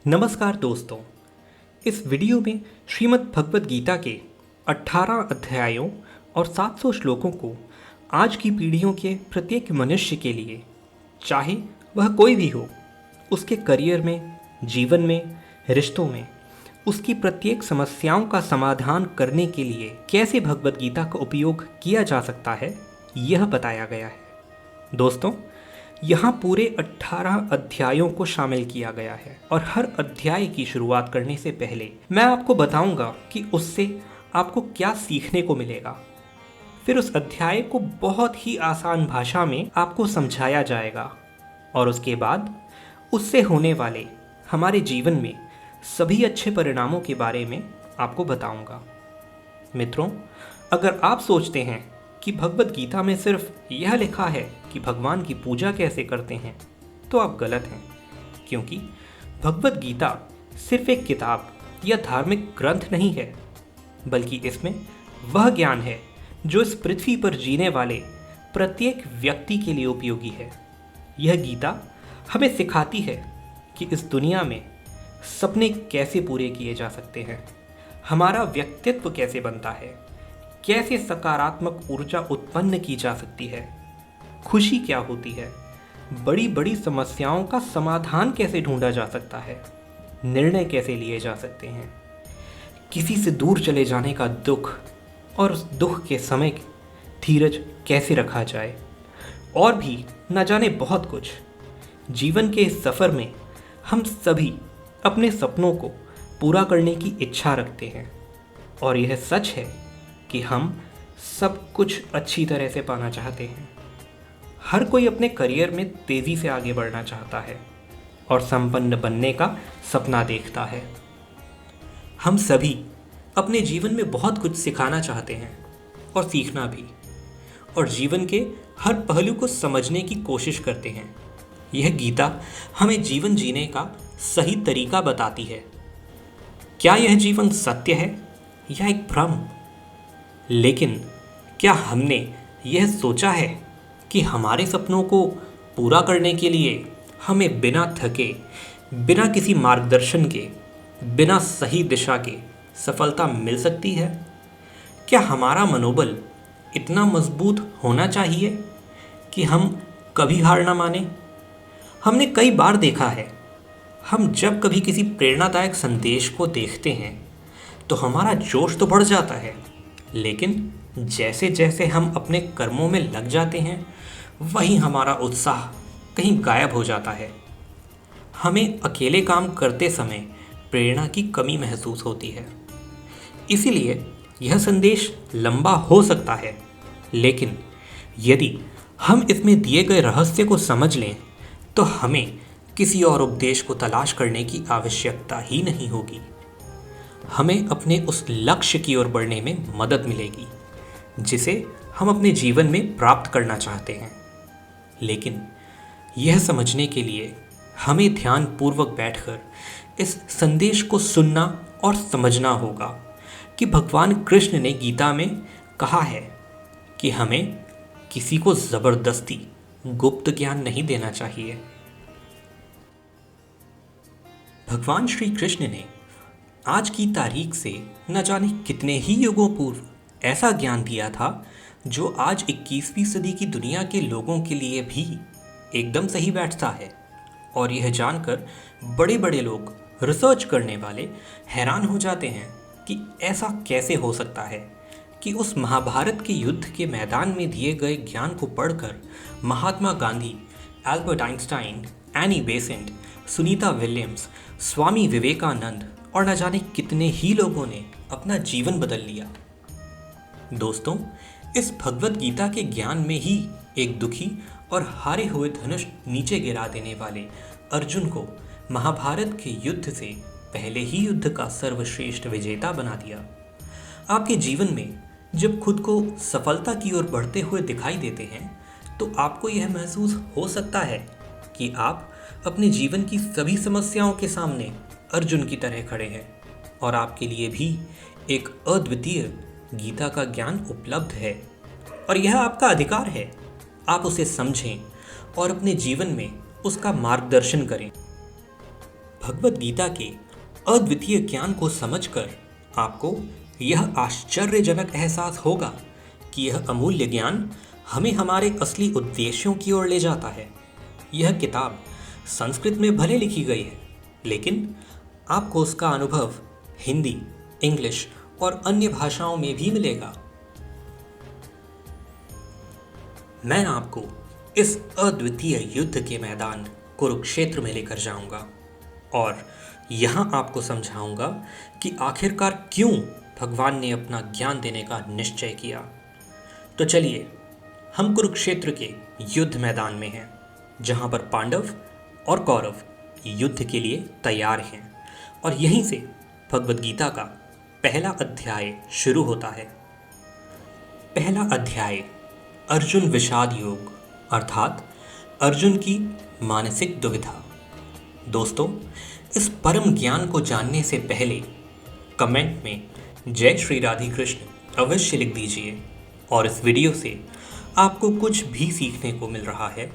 नमस्कार दोस्तों। इस वीडियो में श्रीमद् भगवद गीता के 18 अध्यायों और 700 श्लोकों को आज की पीढ़ियों के प्रत्येक मनुष्य के लिए, चाहे वह कोई भी हो, उसके करियर में, जीवन में, रिश्तों में, उसकी प्रत्येक समस्याओं का समाधान करने के लिए कैसे भगवद गीता का उपयोग किया जा सकता है, यह बताया गया है। दोस्तों, यहाँ पूरे 18 अध्यायों को शामिल किया गया है और हर अध्याय की शुरुआत करने से पहले मैं आपको बताऊंगा कि उससे आपको क्या सीखने को मिलेगा। फिर उस अध्याय को बहुत ही आसान भाषा में आपको समझाया जाएगा और उसके बाद उससे होने वाले हमारे जीवन में सभी अच्छे परिणामों के बारे में आपको बताऊंगा। मित्रों, अगर आप सोचते हैं कि भगवद गीता में सिर्फ यह लिखा है कि भगवान की पूजा कैसे करते हैं, तो आप गलत हैं, क्योंकि भगवद गीता सिर्फ एक किताब या धार्मिक ग्रंथ नहीं है, बल्कि इसमें वह ज्ञान है जो इस पृथ्वी पर जीने वाले प्रत्येक व्यक्ति के लिए उपयोगी है। यह गीता हमें सिखाती है कि इस दुनिया में सपने कैसे पूरे किए जा सकते हैं, हमारा व्यक्तित्व कैसे बनता है, कैसे सकारात्मक ऊर्जा उत्पन्न की जा सकती है, खुशी क्या होती है, बड़ी बड़ी समस्याओं का समाधान कैसे ढूंढा जा सकता है, निर्णय कैसे लिए जा सकते हैं, किसी से दूर चले जाने का दुख और उस दुख के समय धीरज कैसे रखा जाए, और भी न जाने बहुत कुछ। जीवन के इस सफ़र में हम सभी अपने सपनों को पूरा करने की इच्छा रखते हैं और यह सच है कि हम सब कुछ अच्छी तरह से पाना चाहते हैं। हर कोई अपने करियर में तेज़ी से आगे बढ़ना चाहता है और संपन्न बनने का सपना देखता है। हम सभी अपने जीवन में बहुत कुछ सिखाना चाहते हैं और सीखना भी, और जीवन के हर पहलू को समझने की कोशिश करते हैं। यह गीता हमें जीवन जीने का सही तरीका बताती है। क्या यह जीवन सत्य है या एक भ्रम? लेकिन क्या हमने यह सोचा है कि हमारे सपनों को पूरा करने के लिए हमें बिना थके, बिना किसी मार्गदर्शन के, बिना सही दिशा के सफलता मिल सकती है? क्या हमारा मनोबल इतना मजबूत होना चाहिए कि हम कभी हार ना माने? हमने कई बार देखा है, हम जब कभी किसी प्रेरणादायक संदेश को देखते हैं तो हमारा जोश तो बढ़ जाता है, लेकिन जैसे जैसे हम अपने कर्मों में लग जाते हैं, वहीं हमारा उत्साह कहीं गायब हो जाता है। हमें अकेले काम करते समय प्रेरणा की कमी महसूस होती है। इसीलिए यह संदेश लंबा हो सकता है, लेकिन यदि हम इसमें दिए गए रहस्य को समझ लें तो हमें किसी और उपदेश को तलाश करने की आवश्यकता ही नहीं होगी। हमें अपने उस लक्ष्य की ओर बढ़ने में मदद मिलेगी जिसे हम अपने जीवन में प्राप्त करना चाहते हैं। लेकिन यह समझने के लिए हमें ध्यानपूर्वक बैठकर इस संदेश को सुनना और समझना होगा कि भगवान कृष्ण ने गीता में कहा है कि हमें किसी को ज़बरदस्ती गुप्त ज्ञान नहीं देना चाहिए। भगवान श्री कृष्ण ने आज की तारीख से न जाने कितने ही युगों पूर्व ऐसा ज्ञान दिया था जो आज 21वीं सदी की दुनिया के लोगों के लिए भी एकदम सही बैठता है। और यह जानकर बड़े बड़े लोग, रिसर्च करने वाले हैरान हो जाते हैं कि ऐसा कैसे हो सकता है कि उस महाभारत के युद्ध के मैदान में दिए गए ज्ञान को पढ़कर Mahatma Gandhi, Albert Einstein, Annie Besant, Sunita Williams, Swami Vivekananda और न जाने कितने ही लोगों ने अपना जीवन बदल लिया। दोस्तों, इस भगवद गीता के ज्ञान में ही एक दुखी और हारे हुए धनुष नीचे गिरा देने वाले अर्जुन को महाभारत के युद्ध से पहले ही युद्ध का सर्वश्रेष्ठ विजेता बना दिया। आपके जीवन में जब खुद को सफलता की ओर बढ़ते हुए दिखाई देते हैं तो आपको यह महसूस हो सकता है कि आप अपने जीवन की सभी समस्याओं के सामने अर्जुन की तरह खड़े हैं और आपके लिए भी एक अद्वितीय गीता का ज्ञान उपलब्ध है और यह आपका अधिकार है। आप उसे समझें और अपने जीवन में उसका मार्गदर्शन करें। भगवत गीता के अद्वितीय ज्ञान को समझकर आपको यह आश्चर्यजनक एहसास होगा कि यह अमूल्य ज्ञान हमें हमारे असली उद्देश्यों की ओर ले जाता है। यह किताब संस्कृत में भले लिखी गई है, लेकिन आपको उसका अनुभव हिंदी, इंग्लिश और अन्य भाषाओं में भी मिलेगा। मैं आपको इस अद्वितीय युद्ध के मैदान कुरुक्षेत्र में लेकर जाऊंगा और यहाँ आपको समझाऊंगा कि आखिरकार क्यों भगवान ने अपना ज्ञान देने का निश्चय किया। तो चलिए, हम कुरुक्षेत्र के युद्ध मैदान में हैं, जहाँ पर पांडव और कौरव युद्ध के लिए तैयार हैं और यहीं से भगवद गीता का पहला अध्याय शुरू होता है। पहला अध्याय अर्जुन विषाद योग, अर्थात अर्जुन की मानसिक दुविधा। दोस्तों, इस परम ज्ञान को जानने से पहले कमेंट में जय श्री राधे कृष्ण अवश्य लिख दीजिए। और इस वीडियो से आपको कुछ भी सीखने को मिल रहा है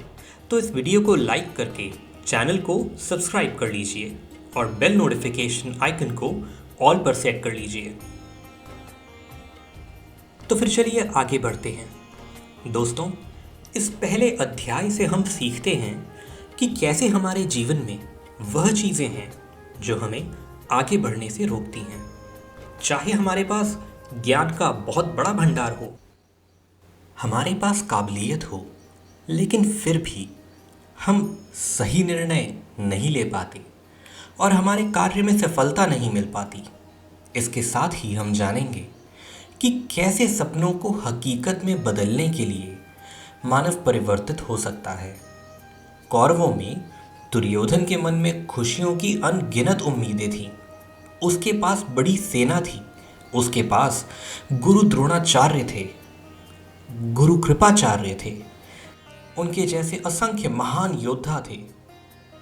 तो इस वीडियो को लाइक करके चैनल को सब्सक्राइब कर लीजिए और बेल नोटिफिकेशन आइकन को ऑल पर सेट कर लीजिए। तो फिर चलिए आगे बढ़ते हैं। दोस्तों, इस पहले अध्याय से हम सीखते हैं कि कैसे हमारे जीवन में वह चीज़ें हैं जो हमें आगे बढ़ने से रोकती हैं। चाहे हमारे पास ज्ञान का बहुत बड़ा भंडार हो, हमारे पास काबिलियत हो, लेकिन फिर भी हम सही निर्णय नहीं ले पाते और हमारे कार्य में सफलता नहीं मिल पाती। इसके साथ ही हम जानेंगे कि कैसे सपनों को हकीकत में बदलने के लिए मानव परिवर्तित हो सकता है। कौरवों में दुर्योधन के मन में खुशियों की अनगिनत उम्मीदें थीं। उसके पास बड़ी सेना थी, उसके पास गुरु द्रोणाचार्य थे, गुरु कृपाचार्य थे, उनके जैसे असंख्य महान योद्धा थे।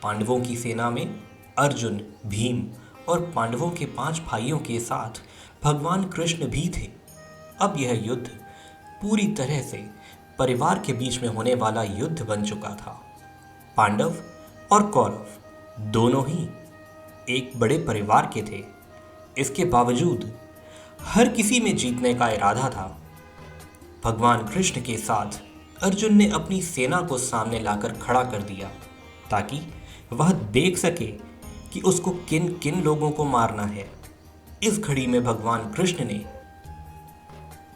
पांडवों की सेना में अर्जुन, भीम और पांडवों के 5 भाइयों के साथ भगवान कृष्ण भी थे। अब यह युद्ध पूरी तरह से परिवार के बीच में होने वाला युद्ध बन चुका था। पांडव और कौरव दोनों ही एक बड़े परिवार के थे। इसके बावजूद हर किसी में जीतने का इरादा था। भगवान कृष्ण के साथ अर्जुन ने अपनी सेना को सामने लाकर खड़ा कर दिया ताकि वह देख सके कि उसको किन किन लोगों को मारना है। इस घड़ी में भगवान कृष्ण ने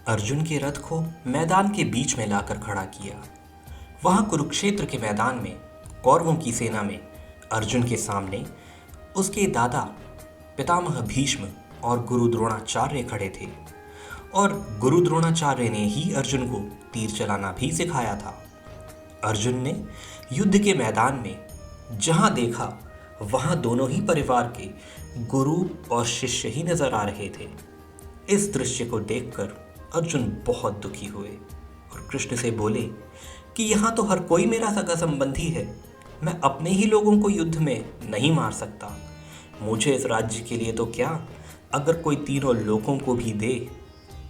अर्जुन के रथ को मैदान के बीच में लाकर खड़ा किया। वहां कुरुक्षेत्र के मैदान में कौरवों की सेना में अर्जुन के सामने उसके दादा पितामह भीष्म और गुरु द्रोणाचार्य खड़े थे और गुरु द्रोणाचार्य ने ही अर्जुन को तीर चलाना भी सिखाया था। अर्जुन ने युद्ध के मैदान में जहां देखा वहां दोनों ही परिवार के गुरु और शिष्य ही नजर आ रहे थे। इस दृश्य को देखकर अर्जुन बहुत दुखी हुए और कृष्ण से बोले कि यहाँ तो हर कोई मेरा सगा संबंधी है, मैं अपने ही लोगों को युद्ध में नहीं मार सकता। मुझे इस राज्य के लिए तो क्या, अगर कोई तीनों लोगों को भी दे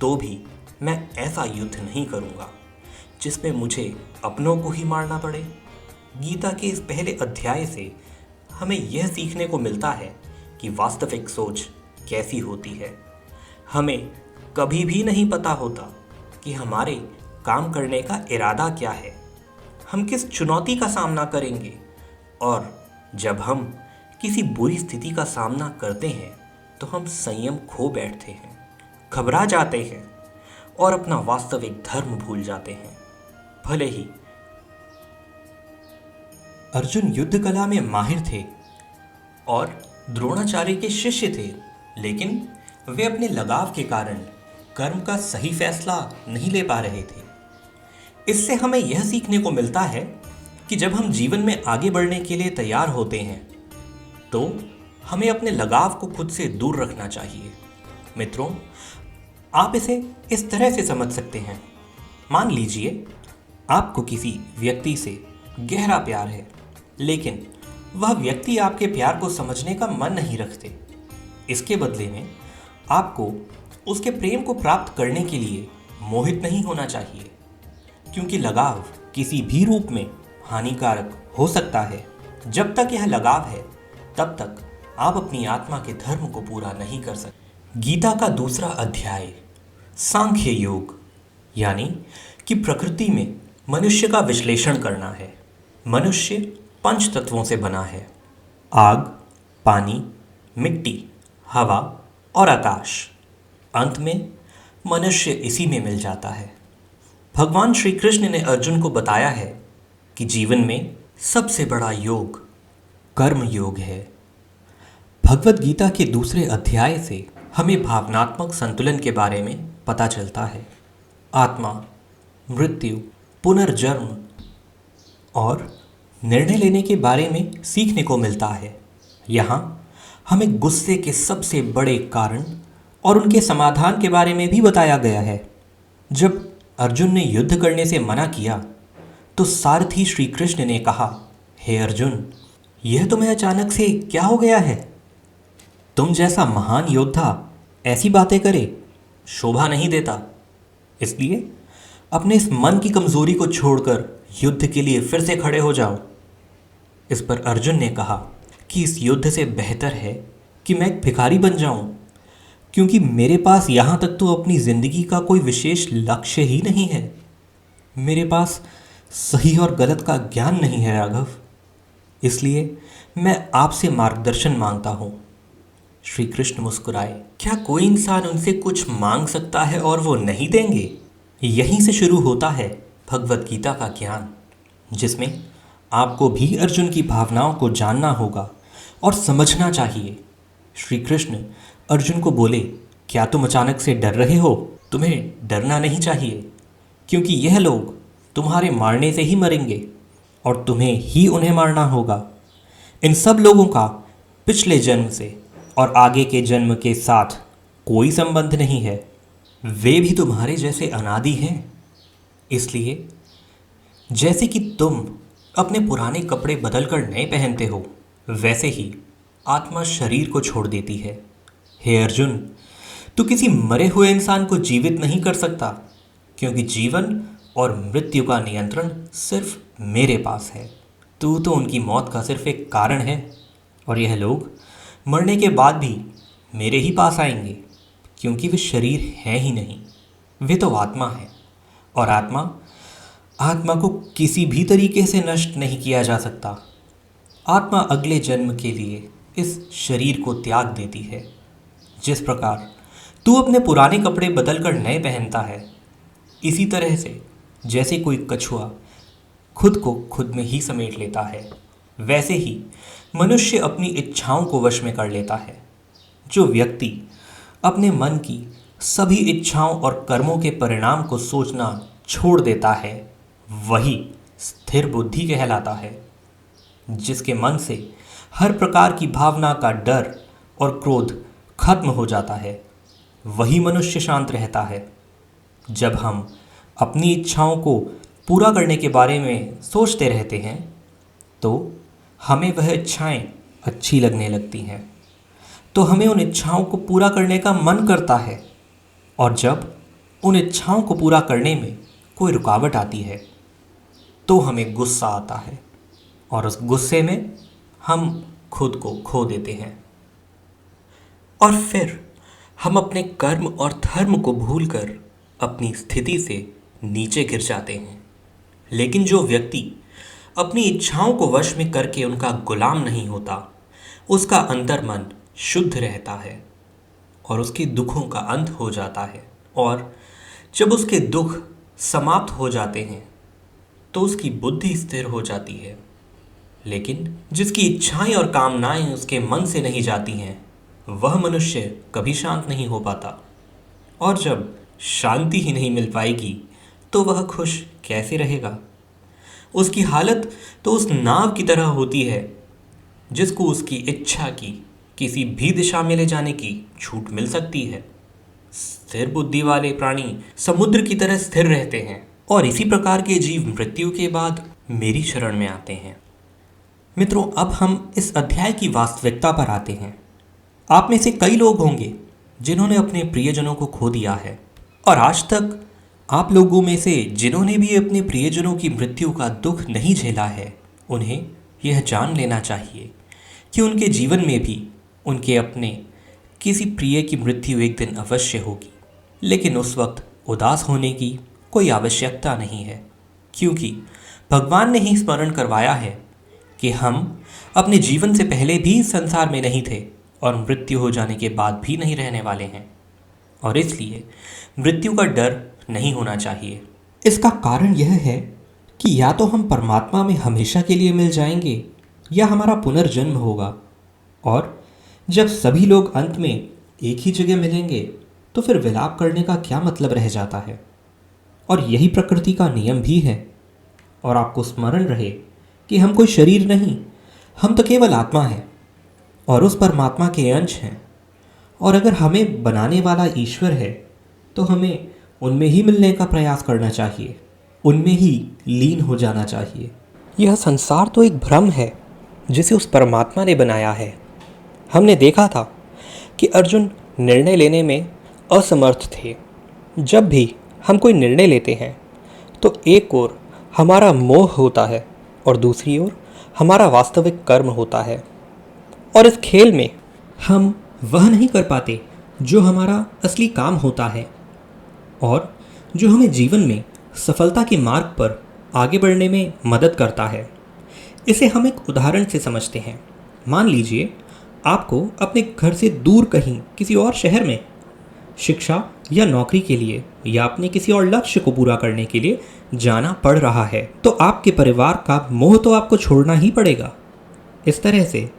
तो भी मैं ऐसा युद्ध नहीं करूँगा जिसमें मुझे अपनों को ही मारना पड़े। गीता के इस पहले अध्याय से हमें यह सीखने को मिलता है कि वास्तविक सोच कैसी होती है। हमें कभी भी नहीं पता होता कि हमारे काम करने का इरादा क्या है, हम किस चुनौती का सामना करेंगे, और जब हम किसी बुरी स्थिति का सामना करते हैं तो हम संयम खो बैठते हैं, घबरा जाते हैं और अपना वास्तविक धर्म भूल जाते हैं। भले ही अर्जुन युद्ध कला में माहिर थे और द्रोणाचार्य के शिष्य थे, लेकिन वे अपने लगाव के कारण कर्म का सही फैसला नहीं ले पा रहे थे। इससे हमें यह सीखने को मिलता है कि जब हम जीवन में आगे बढ़ने के लिए तैयार होते हैं तो हमें अपने लगाव को खुद से दूर रखना चाहिए। मित्रों, आप इसे इस तरह से समझ सकते हैं। मान लीजिए आपको किसी व्यक्ति से गहरा प्यार है, लेकिन वह व्यक्ति आपके प्यार को समझने का मन नहीं रखते। इसके बदले में आपको उसके प्रेम को प्राप्त करने के लिए मोहित नहीं होना चाहिए, क्योंकि लगाव किसी भी रूप में हानिकारक हो सकता है। जब तक यह लगाव है तब तक आप अपनी आत्मा के धर्म को पूरा नहीं कर सकते। गीता का दूसरा अध्याय सांख्य योग, यानी कि प्रकृति में मनुष्य का विश्लेषण करना है। मनुष्य 5 तत्वों से बना है: आग, पानी, मिट्टी, हवा और आकाश। अंत में मनुष्य इसी में मिल जाता है। भगवान श्री कृष्ण ने अर्जुन को बताया है कि जीवन में सबसे बड़ा योग कर्म योग है। भगवत गीता के दूसरे अध्याय से हमें भावनात्मक संतुलन के बारे में पता चलता है। आत्मा, मृत्यु, पुनर्जन्म और निर्णय लेने के बारे में सीखने को मिलता है। यहाँ हमें गुस्से के सबसे बड़े कारण और उनके समाधान के बारे में भी बताया गया है। जब अर्जुन ने युद्ध करने से मना किया तो सारथी श्री कृष्ण ने कहा, हे अर्जुन, यह तुम्हें अचानक से क्या हो गया है? तुम जैसा महान योद्धा ऐसी बातें करे शोभा नहीं देता। इसलिए अपने इस मन की कमजोरी को छोड़कर युद्ध के लिए फिर से खड़े हो जाओ। इस पर अर्जुन ने कहा कि इस युद्ध से बेहतर है कि मैं एक भिखारी बन जाऊं, क्योंकि मेरे पास यहाँ तक तो अपनी ज़िंदगी का कोई विशेष लक्ष्य ही नहीं है। मेरे पास सही और गलत का ज्ञान नहीं है राघव, इसलिए मैं आपसे मार्गदर्शन मांगता हूँ। श्री कृष्ण मुस्कुराए। क्या कोई इंसान उनसे कुछ मांग सकता है और वो नहीं देंगे? यहीं से शुरू होता है भगवत गीता का ज्ञान, जिसमें आपको भी अर्जुन की भावनाओं को जानना होगा और समझना चाहिए। श्री कृष्ण अर्जुन को बोले, क्या तुम अचानक से डर रहे हो? तुम्हें डरना नहीं चाहिए, क्योंकि यह लोग तुम्हारे मारने से ही मरेंगे और तुम्हें ही उन्हें मारना होगा। इन सब लोगों का पिछले जन्म से और आगे के जन्म के साथ कोई संबंध नहीं है। वे भी तुम्हारे जैसे अनादि हैं। इसलिए जैसे कि तुम अपने पुराने कपड़े बदलकर नए पहनते हो, वैसे ही आत्मा शरीर को छोड़ देती है। हे अर्जुन, तू किसी मरे हुए इंसान को जीवित नहीं कर सकता, क्योंकि जीवन और मृत्यु का नियंत्रण सिर्फ मेरे पास है। तू तो उनकी मौत का सिर्फ एक कारण है, और यह लोग मरने के बाद भी मेरे ही पास आएंगे, क्योंकि वे शरीर हैं ही नहीं, वे तो आत्मा है। और आत्मा को किसी भी तरीके से नष्ट नहीं किया जा सकता। आत्मा अगले जन्म के लिए इस शरीर को त्याग देती है। जिस प्रकार तू अपने पुराने कपड़े बदलकर नए पहनता है, इसी तरह से जैसे कोई कछुआ खुद को खुद में ही समेट लेता है, वैसे ही मनुष्य अपनी इच्छाओं को वश में कर लेता है। जो व्यक्ति अपने मन की सभी इच्छाओं और कर्मों के परिणाम को सोचना छोड़ देता है, वही स्थिर बुद्धि कहलाता है। जिसके मन से हर प्रकार की भावना का डर और क्रोध खत्म हो जाता है, वही मनुष्य शांत रहता है। जब हम अपनी इच्छाओं को पूरा करने के बारे में सोचते रहते हैं, तो हमें वह इच्छाएं अच्छी लगने लगती हैं, तो हमें उन इच्छाओं को पूरा करने का मन करता है। और जब उन इच्छाओं को पूरा करने में कोई रुकावट आती है, तो हमें गुस्सा आता है, और उस गुस्से में हम खुद को खो देते हैं। और फिर हम अपने कर्म और धर्म को भूलकर अपनी स्थिति से नीचे गिर जाते हैं। लेकिन जो व्यक्ति अपनी इच्छाओं को वश में करके उनका गुलाम नहीं होता, उसका अंतर्मन शुद्ध रहता है और उसके दुखों का अंत हो जाता है। और जब उसके दुख समाप्त हो जाते हैं, तो उसकी बुद्धि स्थिर हो जाती है। लेकिन जिसकी इच्छाएं और कामनाएं उसके मन से नहीं जाती हैं, वह मनुष्य कभी शांत नहीं हो पाता। और जब शांति ही नहीं मिल पाएगी, तो वह खुश कैसे रहेगा? उसकी हालत तो उस नाव की तरह होती है जिसको उसकी इच्छा की किसी भी दिशा में ले जाने की छूट मिल सकती है। स्थिर बुद्धि वाले प्राणी समुद्र की तरह स्थिर रहते हैं, और इसी प्रकार के जीव मृत्यु के बाद मेरी शरण में आते हैं। मित्रों, अब हम इस अध्याय की वास्तविकता पर आते हैं। आप में से कई लोग होंगे जिन्होंने अपने प्रियजनों को खो दिया है, और आज तक आप लोगों में से जिन्होंने भी अपने प्रियजनों की मृत्यु का दुख नहीं झेला है, उन्हें यह जान लेना चाहिए कि उनके जीवन में भी उनके अपने किसी प्रिय की मृत्यु एक दिन अवश्य होगी, लेकिन उस वक्त उदास होने की कोई आवश्यकता नहीं है, क्योंकि भगवान ने ही स्मरण करवाया है कि हम अपने जीवन से पहले भी इस संसार में नहीं थे और मृत्यु हो जाने के बाद भी नहीं रहने वाले हैं, और इसलिए मृत्यु का डर नहीं होना चाहिए। इसका कारण यह है कि या तो हम परमात्मा में हमेशा के लिए मिल जाएंगे या हमारा पुनर्जन्म होगा, और जब सभी लोग अंत में एक ही जगह मिलेंगे तो फिर विलाप करने का क्या मतलब रह जाता है। और यही प्रकृति का नियम भी है। और आपको स्मरण रहे कि हम कोई शरीर नहीं, हम तो केवल आत्मा हैं और उस परमात्मा के अंश हैं। और अगर हमें बनाने वाला ईश्वर है तो हमें उनमें ही मिलने का प्रयास करना चाहिए, उनमें ही लीन हो जाना चाहिए। यह संसार तो एक भ्रम है जिसे उस परमात्मा ने बनाया है। हमने देखा था कि अर्जुन निर्णय लेने में असमर्थ थे। जब भी हम कोई निर्णय लेते हैं तो एक ओर हमारा मोह होता है और दूसरी ओर हमारा वास्तविक कर्म होता है, और इस खेल में हम वह नहीं कर पाते जो हमारा असली काम होता है और जो हमें जीवन में सफलता के मार्ग पर आगे बढ़ने में मदद करता है। इसे हम एक उदाहरण से समझते हैं। मान लीजिए आपको अपने घर से दूर कहीं किसी और शहर में शिक्षा या नौकरी के लिए या अपने किसी और लक्ष्य को पूरा करने के लिए जाना पड़ रहा है, तो आपके परिवार का मोह तो आपको छोड़ना ही पड़ेगा। इस तरह से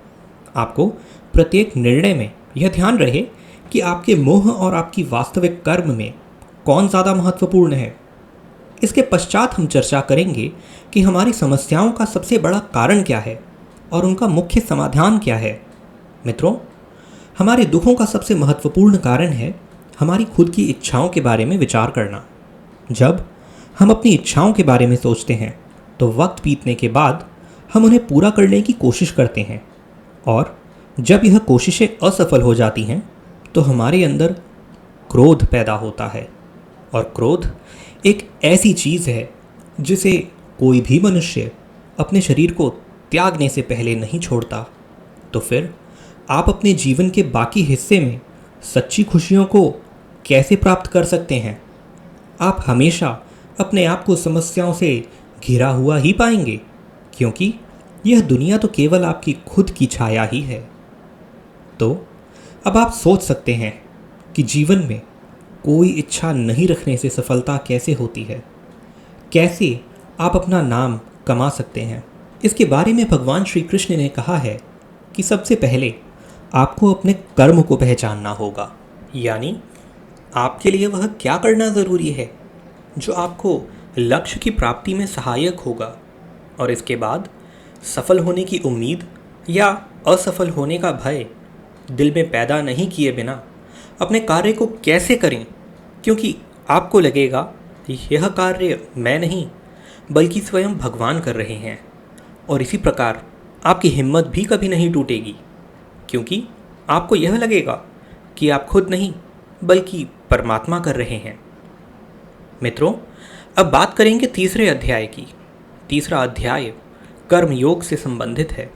आपको प्रत्येक निर्णय में यह ध्यान रहे कि आपके मोह और आपकी वास्तविक कर्म में कौन ज़्यादा महत्वपूर्ण है। इसके पश्चात हम चर्चा करेंगे कि हमारी समस्याओं का सबसे बड़ा कारण क्या है और उनका मुख्य समाधान क्या है। मित्रों, हमारे दुखों का सबसे महत्वपूर्ण कारण है हमारी खुद की इच्छाओं के बारे में विचार करना। जब हम अपनी इच्छाओं के बारे में सोचते हैं तो वक्त बीतने के बाद हम उन्हें पूरा करने की कोशिश करते हैं, और जब यह कोशिशें असफल हो जाती हैं तो हमारे अंदर क्रोध पैदा होता है। और क्रोध एक ऐसी चीज़ है जिसे कोई भी मनुष्य अपने शरीर को त्यागने से पहले नहीं छोड़ता। तो फिर आप अपने जीवन के बाकी हिस्से में सच्ची खुशियों को कैसे प्राप्त कर सकते हैं? आप हमेशा अपने आप को समस्याओं से घिरा हुआ ही पाएंगे, क्योंकि यह दुनिया तो केवल आपकी खुद की छाया ही है। तो अब आप सोच सकते हैं कि जीवन में कोई इच्छा नहीं रखने से सफलता कैसे होती है, कैसे आप अपना नाम कमा सकते हैं। इसके बारे में भगवान श्री कृष्ण ने कहा है कि सबसे पहले आपको अपने कर्म को पहचानना होगा, यानी आपके लिए वह क्या करना ज़रूरी है जो आपको लक्ष्य की प्राप्ति में सहायक होगा। और इसके बाद सफल होने की उम्मीद या असफल होने का भय दिल में पैदा नहीं किए बिना अपने कार्य को कैसे करें, क्योंकि आपको लगेगा कि यह कार्य मैं नहीं बल्कि स्वयं भगवान कर रहे हैं। और इसी प्रकार आपकी हिम्मत भी कभी नहीं टूटेगी, क्योंकि आपको यह लगेगा कि आप खुद नहीं बल्कि परमात्मा कर रहे हैं। मित्रों, अब बात करेंगे तीसरे अध्याय की। तीसरा अध्याय कर्म योग से संबंधित है।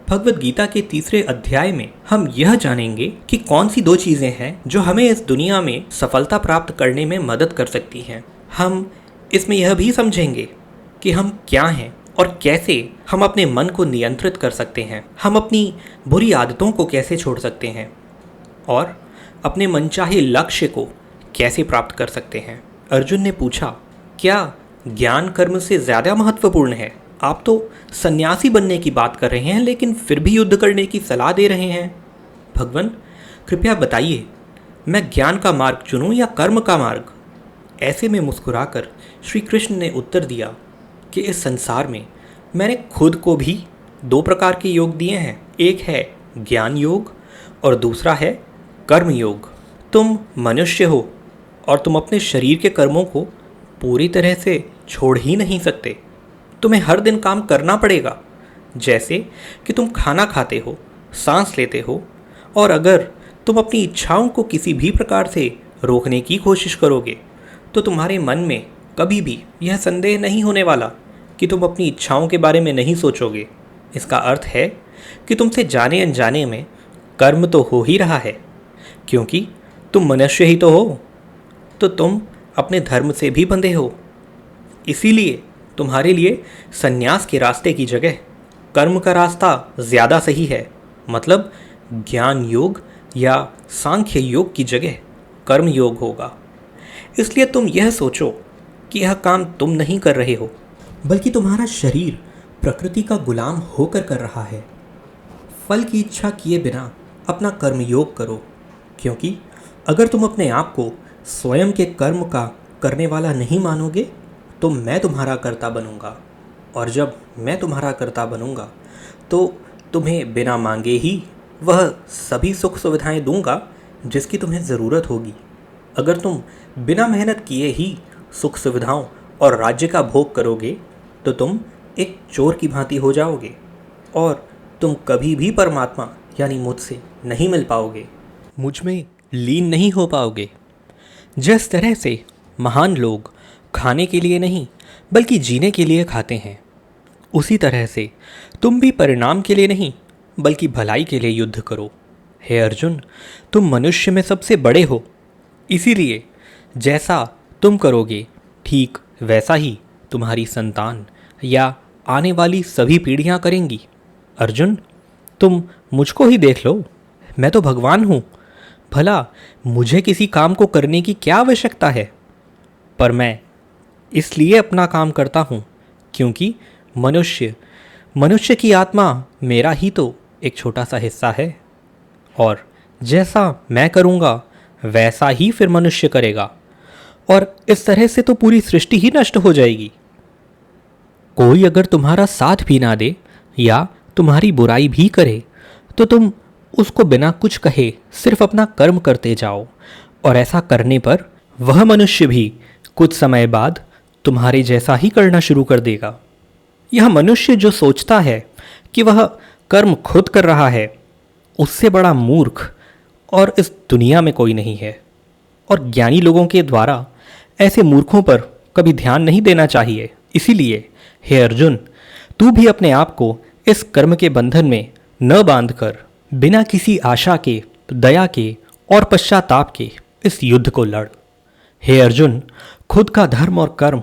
भगवद गीता के तीसरे अध्याय में हम यह जानेंगे कि कौन सी दो चीज़ें हैं जो हमें इस दुनिया में सफलता प्राप्त करने में मदद कर सकती हैं। हम इसमें यह भी समझेंगे कि हम क्या हैं और कैसे हम अपने मन को नियंत्रित कर सकते हैं। हम अपनी बुरी आदतों को कैसे छोड़ सकते हैं और अपने मनचाहे लक्ष्य को कैसे प्राप्त कर सकते हैं। अर्जुन ने पूछा, क्या ज्ञान कर्म से ज़्यादा महत्वपूर्ण है? आप तो सन्यासी बनने की बात कर रहे हैं, लेकिन फिर भी युद्ध करने की सलाह दे रहे हैं। भगवान, कृपया बताइए, मैं ज्ञान का मार्ग चुनूं या कर्म का मार्ग? ऐसे में मुस्कुराकर श्री कृष्ण ने उत्तर दिया कि इस संसार में मैंने खुद को भी दो प्रकार के योग दिए हैं। एक है ज्ञान योग और दूसरा है कर्म योग। तुम मनुष्य हो और तुम अपने शरीर के कर्मों को पूरी तरह से छोड़ ही नहीं सकते। तुम्हें हर दिन काम करना पड़ेगा, जैसे कि तुम खाना खाते हो, सांस लेते हो, और अगर तुम अपनी इच्छाओं को किसी भी प्रकार से रोकने की कोशिश करोगे तो तुम्हारे मन में कभी भी यह संदेह नहीं होने वाला कि तुम अपनी इच्छाओं के बारे में नहीं सोचोगे। इसका अर्थ है कि तुमसे जाने अनजाने में कर्म तो हो ही रहा है, क्योंकि तुम मनुष्य ही तो हो, तो तुम अपने धर्म से भी बंधे हो। इसीलिए तुम्हारे लिए संन्यास के रास्ते की जगह कर्म का रास्ता ज़्यादा सही है। मतलब ज्ञान योग या सांख्य योग की जगह कर्म योग होगा। इसलिए तुम यह सोचो कि यह काम तुम नहीं कर रहे हो, बल्कि तुम्हारा शरीर प्रकृति का गुलाम होकर कर रहा है। फल की इच्छा किए बिना अपना कर्म योग करो, क्योंकि अगर तुम अपने आप को स्वयं के कर्म का करने वाला नहीं मानोगे तो मैं तुम्हारा कर्ता बनूंगा, और जब मैं तुम्हारा कर्ता बनूंगा तो तुम्हें बिना मांगे ही वह सभी सुख सुविधाएं दूंगा जिसकी तुम्हें ज़रूरत होगी। अगर तुम बिना मेहनत किए ही सुख सुविधाओं और राज्य का भोग करोगे तो तुम एक चोर की भांति हो जाओगे और तुम कभी भी परमात्मा यानी मुझसे नहीं मिल पाओगे, मुझ में लीन नहीं हो पाओगे। जिस तरह से महान लोग खाने के लिए नहीं बल्कि जीने के लिए खाते हैं, उसी तरह से तुम भी परिणाम के लिए नहीं बल्कि भलाई के लिए युद्ध करो। हे अर्जुन, तुम मनुष्य में सबसे बड़े हो, इसीलिए जैसा तुम करोगे ठीक वैसा ही तुम्हारी संतान या आने वाली सभी पीढ़ियां करेंगी। अर्जुन, तुम मुझको ही देख लो, मैं तो भगवान हूँ। भला मुझे किसी काम को करने की क्या आवश्यकता है? पर मैं इसलिए अपना काम करता हूँ क्योंकि मनुष्य की आत्मा मेरा ही तो एक छोटा सा हिस्सा है, और जैसा मैं करूँगा वैसा ही फिर मनुष्य करेगा, और इस तरह से तो पूरी सृष्टि ही नष्ट हो जाएगी। कोई अगर तुम्हारा साथ भी ना दे या तुम्हारी बुराई भी करे तो तुम उसको बिना कुछ कहे सिर्फ अपना कर्म करते जाओ, और ऐसा करने पर वह मनुष्य भी कुछ समय बाद तुम्हारे जैसा ही करना शुरू कर देगा। यह मनुष्य जो सोचता है कि वह कर्म खुद कर रहा है, उससे बड़ा मूर्ख और इस दुनिया में कोई नहीं है। और ज्ञानी लोगों के द्वारा ऐसे मूर्खों पर कभी ध्यान नहीं देना चाहिए। इसीलिए हे अर्जुन, तू भी अपने आप को इस कर्म के बंधन में न बांधकर बिना किसी आशा के, दया के और पश्चाताप के इस युद्ध को लड़। हे अर्जुन, खुद का धर्म और कर्म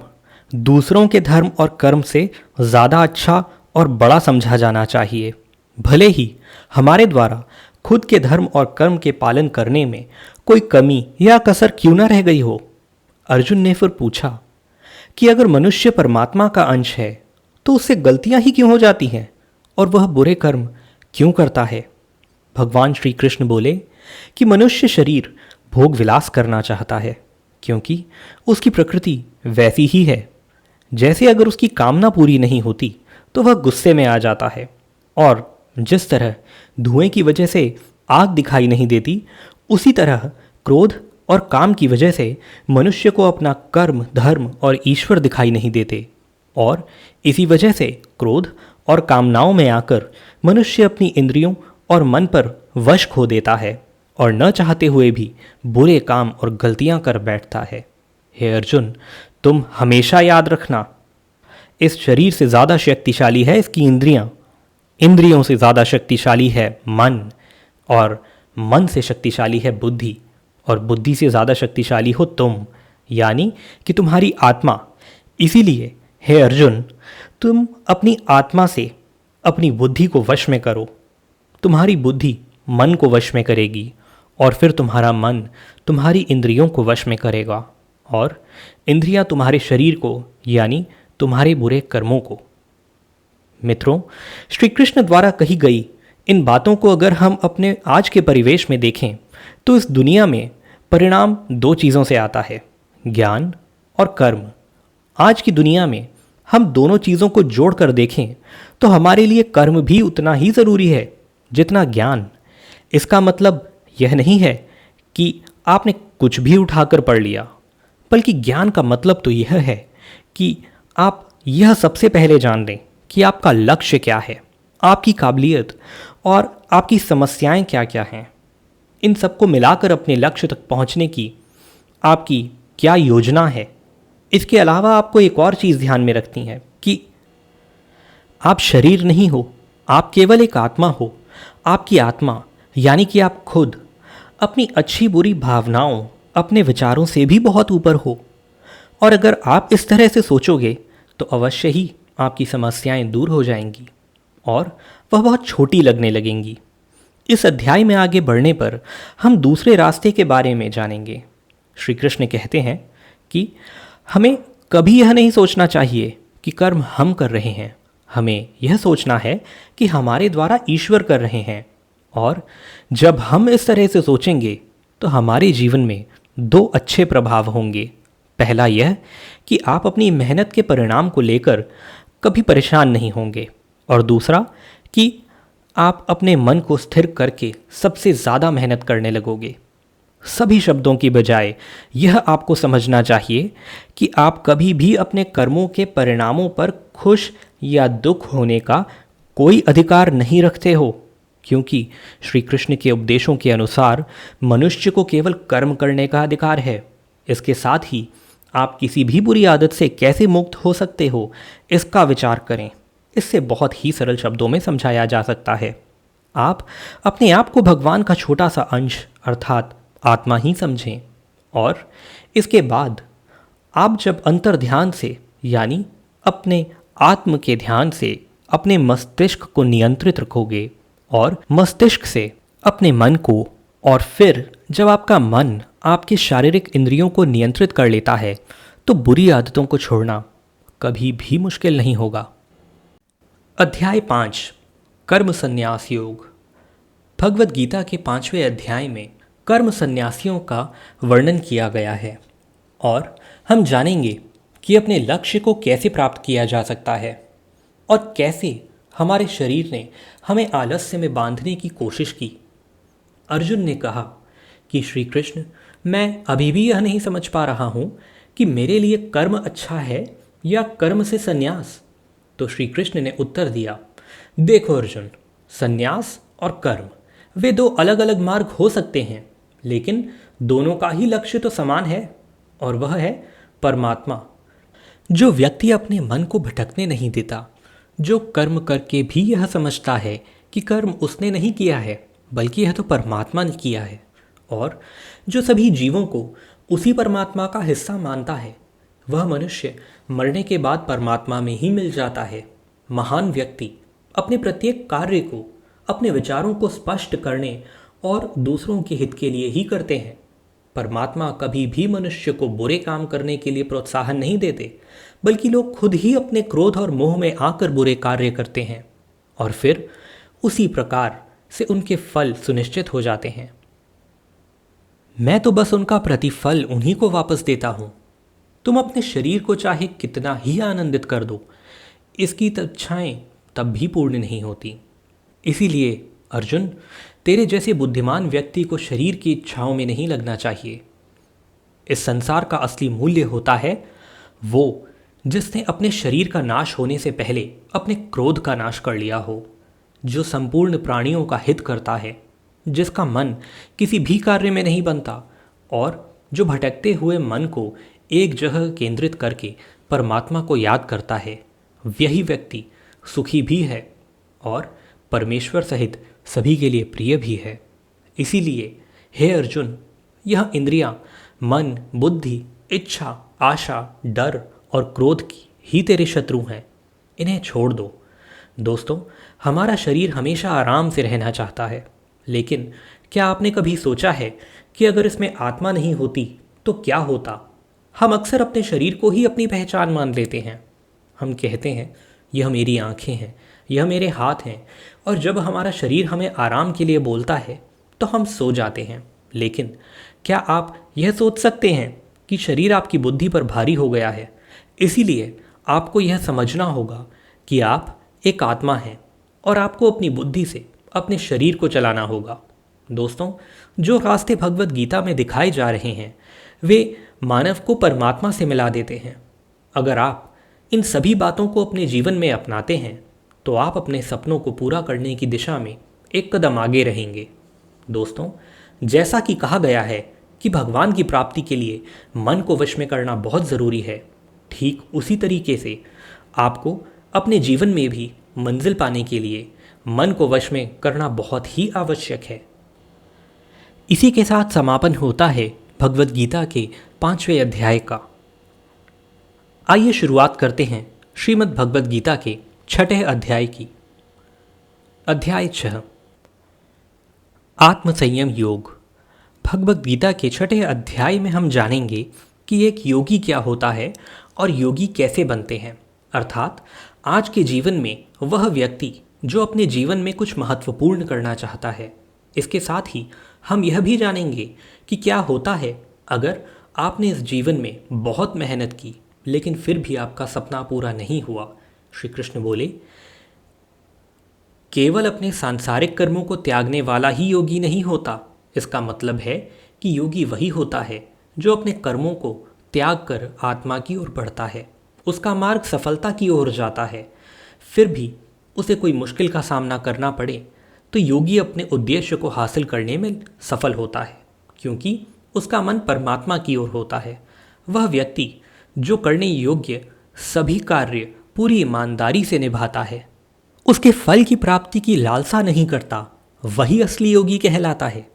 दूसरों के धर्म और कर्म से ज़्यादा अच्छा और बड़ा समझा जाना चाहिए, भले ही हमारे द्वारा खुद के धर्म और कर्म के पालन करने में कोई कमी या कसर क्यों न रह गई हो। अर्जुन ने फिर पूछा कि अगर मनुष्य परमात्मा का अंश है तो उससे गलतियां ही क्यों हो जाती हैं और वह बुरे कर्म क्यों करता है? भगवान श्री कृष्ण बोले कि मनुष्य शरीर भोग विलास करना चाहता है क्योंकि उसकी प्रकृति वैसी ही है। जैसे अगर उसकी कामना पूरी नहीं होती तो वह गुस्से में आ जाता है, और जिस तरह धुएं की वजह से आग दिखाई नहीं देती, उसी तरह क्रोध और काम की वजह से मनुष्य को अपना कर्म, धर्म और ईश्वर दिखाई नहीं देते, और इसी वजह से क्रोध और कामनाओं में आकर मनुष्य अपनी इंद्रियों और मन पर वश खो देता है और न चाहते हुए भी बुरे काम और गलतियां कर बैठता है। हे अर्जुन, तुम हमेशा याद रखना, इस शरीर से ज़्यादा शक्तिशाली है इसकी इंद्रियां, इंद्रियों से ज़्यादा शक्तिशाली है मन, और मन से शक्तिशाली है बुद्धि, और बुद्धि से ज़्यादा शक्तिशाली हो तुम, यानी कि तुम्हारी आत्मा। इसीलिए हे अर्जुन, तुम अपनी आत्मा से अपनी बुद्धि को वश में करो। तुम्हारी बुद्धि मन को वश में करेगी, और फिर तुम्हारा मन तुम्हारी इंद्रियों को वश में करेगा, और इंद्रियां तुम्हारे शरीर को यानी तुम्हारे बुरे कर्मों को। मित्रों, श्री कृष्ण द्वारा कही गई इन बातों को अगर हम अपने आज के परिवेश में देखें तो इस दुनिया में परिणाम दो चीज़ों से आता है, ज्ञान और कर्म। आज की दुनिया में हम दोनों चीज़ों को जोड़कर देखें तो हमारे लिए कर्म भी उतना ही ज़रूरी है जितना ज्ञान। इसका मतलब यह नहीं है कि आपने कुछ भी उठाकर पढ़ लिया, बल्कि ज्ञान का मतलब तो यह है कि आप यह सबसे पहले जान लें कि आपका लक्ष्य क्या है, आपकी काबिलियत और आपकी समस्याएं क्या क्या हैं। इन सबको मिलाकर अपने लक्ष्य तक पहुंचने की आपकी क्या योजना है। इसके अलावा आपको एक और चीज़ ध्यान में रखनी है कि आप शरीर नहीं हो, आप केवल एक आत्मा हो। आपकी आत्मा यानी कि आप खुद अपनी अच्छी बुरी भावनाओं, अपने विचारों से भी बहुत ऊपर हो। और अगर आप इस तरह से सोचोगे तो अवश्य ही आपकी समस्याएं दूर हो जाएंगी और वह बहुत छोटी लगने लगेंगी। इस अध्याय में आगे बढ़ने पर हम दूसरे रास्ते के बारे में जानेंगे। श्री कृष्ण कहते हैं कि हमें कभी यह नहीं सोचना चाहिए कि कर्म हम कर रहे हैं, हमें यह सोचना है कि हमारे द्वारा ईश्वर कर रहे हैं। और जब हम इस तरह से सोचेंगे तो हमारे जीवन में दो अच्छे प्रभाव होंगे। पहला यह कि आप अपनी मेहनत के परिणाम को लेकर कभी परेशान नहीं होंगे, और दूसरा कि आप अपने मन को स्थिर करके सबसे ज़्यादा मेहनत करने लगोगे। सभी शब्दों की बजाय यह आपको समझना चाहिए कि आप कभी भी अपने कर्मों के परिणामों पर खुश या दुख होने का कोई अधिकार नहीं रखते हो, क्योंकि श्री कृष्ण के उपदेशों के अनुसार मनुष्य को केवल कर्म करने का अधिकार है। इसके साथ ही आप किसी भी बुरी आदत से कैसे मुक्त हो सकते हो, इसका विचार करें। इससे बहुत ही सरल शब्दों में समझाया जा सकता है। आप अपने आप को भगवान का छोटा सा अंश अर्थात आत्मा ही समझें, और इसके बाद आप जब अंतर ध्यान से यानी अपने आत्म के ध्यान से अपने मस्तिष्क को नियंत्रित रखोगे और मस्तिष्क से अपने मन को, और फिर जब आपका मन आपके शारीरिक इंद्रियों को नियंत्रित कर लेता है तो बुरी आदतों को छोड़ना कभी भी मुश्किल नहीं होगा। अध्याय 5 कर्म संन्यास योग। भगवद गीता के 5वें अध्याय में कर्म संन्यासियों का वर्णन किया गया है और हम जानेंगे कि अपने लक्ष्य को कैसे प्राप्त किया जा सकता है और कैसे हमारे शरीर ने हमें आलस्य में बांधने की कोशिश की। अर्जुन ने कहा कि श्री कृष्ण, मैं अभी भी यह नहीं समझ पा रहा हूँ कि मेरे लिए कर्म अच्छा है या कर्म से संन्यास। तो श्री कृष्ण ने उत्तर दिया, देखो अर्जुन, संन्यास और कर्म वे दो अलग अलग मार्ग हो सकते हैं, लेकिन दोनों का ही लक्ष्य तो समान है, और वह है परमात्मा। जो व्यक्ति अपने मन को भटकने नहीं देता, जो कर्म करके भी यह समझता है कि कर्म उसने नहीं किया है बल्कि यह तो परमात्मा ने किया है, और जो सभी जीवों को उसी परमात्मा का हिस्सा मानता है, वह मनुष्य मरने के बाद परमात्मा में ही मिल जाता है। महान व्यक्ति अपने प्रत्येक कार्य को, अपने विचारों को स्पष्ट करने और दूसरों के हित के लिए ही करते हैं। परमात्मा कभी भी मनुष्य को बुरे काम करने के लिए प्रोत्साहन नहीं देते, बल्कि लोग खुद ही अपने क्रोध और मोह में आकर बुरे कार्य करते हैं और फिर उसी प्रकार से उनके फल सुनिश्चित हो जाते हैं। मैं तो बस उनका प्रतिफल उन्हीं को वापस देता हूं। तुम अपने शरीर को चाहे कितना ही आनंदित कर दो, इसकी इच्छाएं तब भी पूर्ण नहीं होती। इसीलिए अर्जुन, तेरे जैसे बुद्धिमान व्यक्ति को शरीर की इच्छाओं में नहीं लगना चाहिए। इस संसार का असली मूल्य होता है वो जिसने अपने शरीर का नाश होने से पहले अपने क्रोध का नाश कर लिया हो, जो संपूर्ण प्राणियों का हित करता है, जिसका मन किसी भी कार्य में नहीं बनता, और जो भटकते हुए मन को एक जगह केंद्रित करके परमात्मा को याद करता है। यही व्यक्ति सुखी भी है और परमेश्वर सहित सभी के लिए प्रिय भी है। इसीलिए हे अर्जुन, यह इंद्रियां, मन, बुद्धि, इच्छा, आशा, डर और क्रोध की ही तेरे शत्रु हैं। इन्हें छोड़ दो। दोस्तों, हमारा शरीर हमेशा आराम से रहना चाहता है, लेकिन क्या आपने कभी सोचा है कि अगर इसमें आत्मा नहीं होती तो क्या होता? हम अक्सर अपने शरीर को ही अपनी पहचान मान लेते हैं। हम कहते हैं, यह मेरी आंखें हैं, यह मेरे हाथ हैं, और जब हमारा शरीर हमें आराम के लिए बोलता है तो हम सो जाते हैं। लेकिन क्या आप यह सोच सकते हैं कि शरीर आपकी बुद्धि पर भारी हो गया है? इसीलिए आपको यह समझना होगा कि आप एक आत्मा हैं और आपको अपनी बुद्धि से अपने शरीर को चलाना होगा। दोस्तों, जो रास्ते भगवद गीता में दिखाए जा रहे हैं वे मानव को परमात्मा से मिला देते हैं। अगर आप इन सभी बातों को अपने जीवन में अपनाते हैं तो आप अपने सपनों को पूरा करने की दिशा में एक कदम आगे रहेंगे। दोस्तों, जैसा कि कहा गया है कि भगवान की प्राप्ति के लिए मन को वश में करना बहुत ज़रूरी है, ठीक उसी तरीके से आपको अपने जीवन में भी मंजिल पाने के लिए मन को वश में करना बहुत ही आवश्यक है। इसी के साथ समापन होता है भगवत गीता के 5वें अध्याय का। आइए शुरुआत करते हैं श्रीमद् भगवत गीता के 6ठे अध्याय की। अध्याय 6 आत्मसंयम योग। भगवत गीता के 6ठे अध्याय में हम जानेंगे कि एक योगी क्या होता है और योगी कैसे बनते हैं, अर्थात आज के जीवन में वह व्यक्ति जो अपने जीवन में कुछ महत्वपूर्ण करना चाहता है। इसके साथ ही हम यह भी जानेंगे कि क्या होता है अगर आपने इस जीवन में बहुत मेहनत की लेकिन फिर भी आपका सपना पूरा नहीं हुआ। श्री कृष्ण बोले, केवल अपने सांसारिक कर्मों को त्यागने वाला ही योगी नहीं होता। इसका मतलब है कि योगी वही होता है जो अपने कर्मों को त्याग कर आत्मा की ओर बढ़ता है, उसका मार्ग सफलता की ओर जाता है, फिर भी उसे कोई मुश्किल का सामना करना पड़े तो योगी अपने उद्देश्य को हासिल करने में सफल होता है, क्योंकि उसका मन परमात्मा की ओर होता है। वह व्यक्ति जो करने योग्य सभी कार्य पूरी ईमानदारी से निभाता है, उसके फल की प्राप्ति की लालसा नहीं करता, वही असली योगी कहलाता है।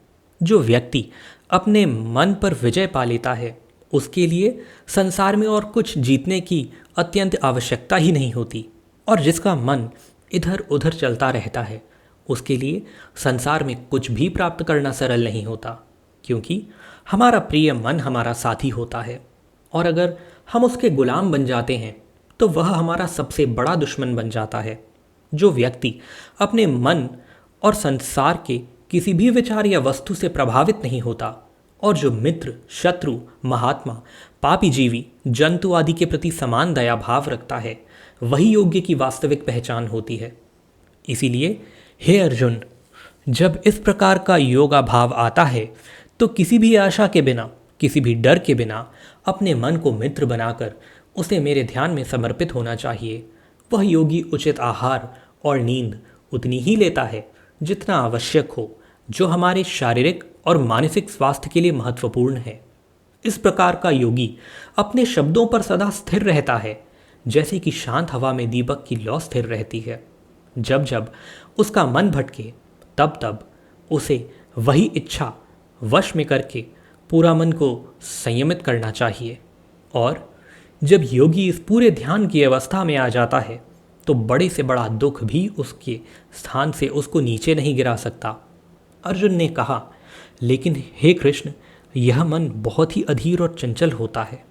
जो व्यक्ति अपने मन पर विजय पा लेता है, उसके लिए संसार में और कुछ जीतने की अत्यंत आवश्यकता ही नहीं होती, और जिसका मन इधर उधर चलता रहता है, उसके लिए संसार में कुछ भी प्राप्त करना सरल नहीं होता, क्योंकि हमारा प्रिय मन हमारा साथी होता है, और अगर हम उसके गुलाम बन जाते हैं तो वह हमारा सबसे बड़ा दुश्मन बन जाता है। जो व्यक्ति अपने मन और संसार के किसी भी विचार या वस्तु से प्रभावित नहीं होता, और जो मित्र, शत्रु, महात्मा, पापी जीवी, जंतु आदि के प्रति समान दया भाव रखता है, वही योग्य की वास्तविक पहचान होती है। इसीलिए हे अर्जुन, जब इस प्रकार का योगा भाव आता है तो किसी भी आशा के बिना, किसी भी डर के बिना अपने मन को मित्र बनाकर उसे मेरे ध्यान में समर्पित होना चाहिए। वह योगी उचित आहार और नींद उतनी ही लेता है जितना आवश्यक हो, जो हमारे शारीरिक और मानसिक स्वास्थ्य के लिए महत्वपूर्ण है। इस प्रकार का योगी अपने शब्दों पर सदा स्थिर रहता है, जैसे कि शांत हवा में दीपक की लौ स्थिर रहती है। जब जब उसका मन भटके तब तब उसे वही इच्छा वश में करके पूरा मन को संयमित करना चाहिए। और जब योगी इस पूरे ध्यान की अवस्था में आ जाता है तो बड़े से बड़ा दुख भी उसके स्थान से उसको नीचे नहीं गिरा सकता। अर्जुन ने कहा, लेकिन हे कृष्ण, यह मन बहुत ही अधीर और चंचल होता है।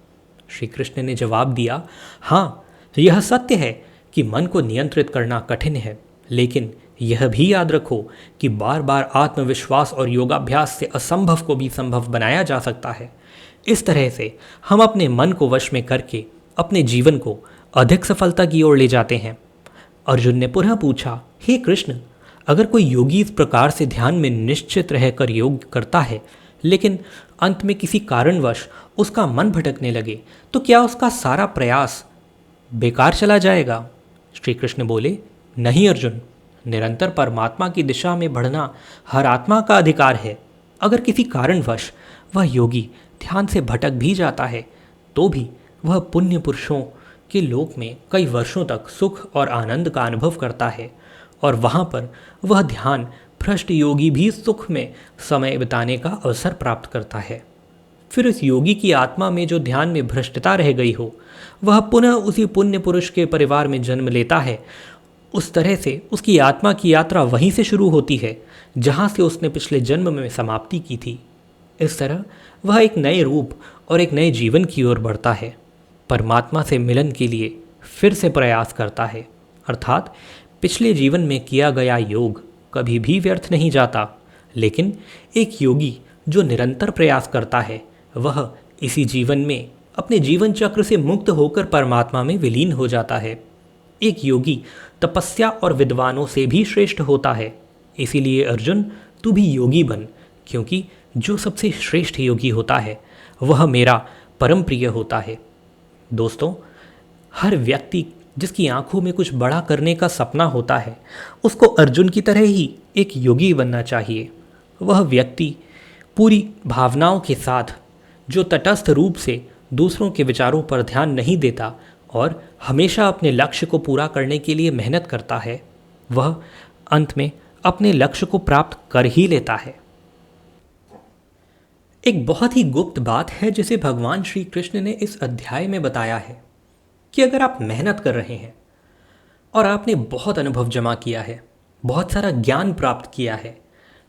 श्री कृष्ण ने जवाब दिया, हाँ, यह सत्य है कि मन को नियंत्रित करना कठिन है, लेकिन यह भी याद रखो कि बार बार आत्मविश्वास और योगाभ्यास से असंभव को भी संभव बनाया जा सकता है। इस तरह से हम अपने मन को वश में करके अपने जीवन को अधिक सफलता की ओर ले जाते हैं। अर्जुन ने पुनः पूछा, हे कृष्ण, अगर कोई योगी इस प्रकार से ध्यान में निश्चित रहकर योग करता है, लेकिन अंत में किसी कारणवश उसका मन भटकने लगे, तो क्या उसका सारा प्रयास बेकार चला जाएगा? श्री कृष्ण बोले, नहीं अर्जुन, निरंतर परमात्मा की दिशा में बढ़ना हर आत्मा का अधिकार है। अगर किसी कारणवश वह योगी ध्यान से भटक भी जाता है तो भी वह पुण्य पुरुषों के लोक में कई वर्षों तक सुख और आनंद का अनुभव करता है, और वहाँ पर वह ध्यान भ्रष्ट योगी भी सुख में समय बिताने का अवसर प्राप्त करता है। फिर उस योगी की आत्मा में जो ध्यान में भ्रष्टता रह गई हो, वह पुनः उसी पुण्य पुरुष के परिवार में जन्म लेता है। उस तरह से उसकी आत्मा की यात्रा वहीं से शुरू होती है जहाँ से उसने पिछले जन्म में समाप्ति की थी। इस तरह वह एक नए रूप और एक नए जीवन की ओर बढ़ता है, परमात्मा से मिलन के लिए फिर से प्रयास करता है। अर्थात पिछले जीवन में किया गया योग कभी भी व्यर्थ नहीं जाता, लेकिन एक योगी जो निरंतर प्रयास करता है, वह इसी जीवन में अपने जीवन चक्र से मुक्त होकर परमात्मा में विलीन हो जाता है। एक योगी तपस्या और विद्वानों से भी श्रेष्ठ होता है। इसीलिए अर्जुन, तू भी योगी बन, क्योंकि जो सबसे श्रेष्ठ योगी होता है वह मेरा परम प्रिय होता है। दोस्तों, हर व्यक्ति जिसकी आंखों में कुछ बड़ा करने का सपना होता है, उसको अर्जुन की तरह ही एक योगी बनना चाहिए। वह व्यक्ति पूरी भावनाओं के साथ जो तटस्थ रूप से दूसरों के विचारों पर ध्यान नहीं देता और हमेशा अपने लक्ष्य को पूरा करने के लिए मेहनत करता है, वह अंत में अपने लक्ष्य को प्राप्त कर ही लेता है। एक बहुत ही गुप्त बात है जिसे भगवान श्री कृष्ण ने इस अध्याय में बताया है कि अगर आप मेहनत कर रहे हैं और आपने बहुत अनुभव जमा किया है, बहुत सारा ज्ञान प्राप्त किया है,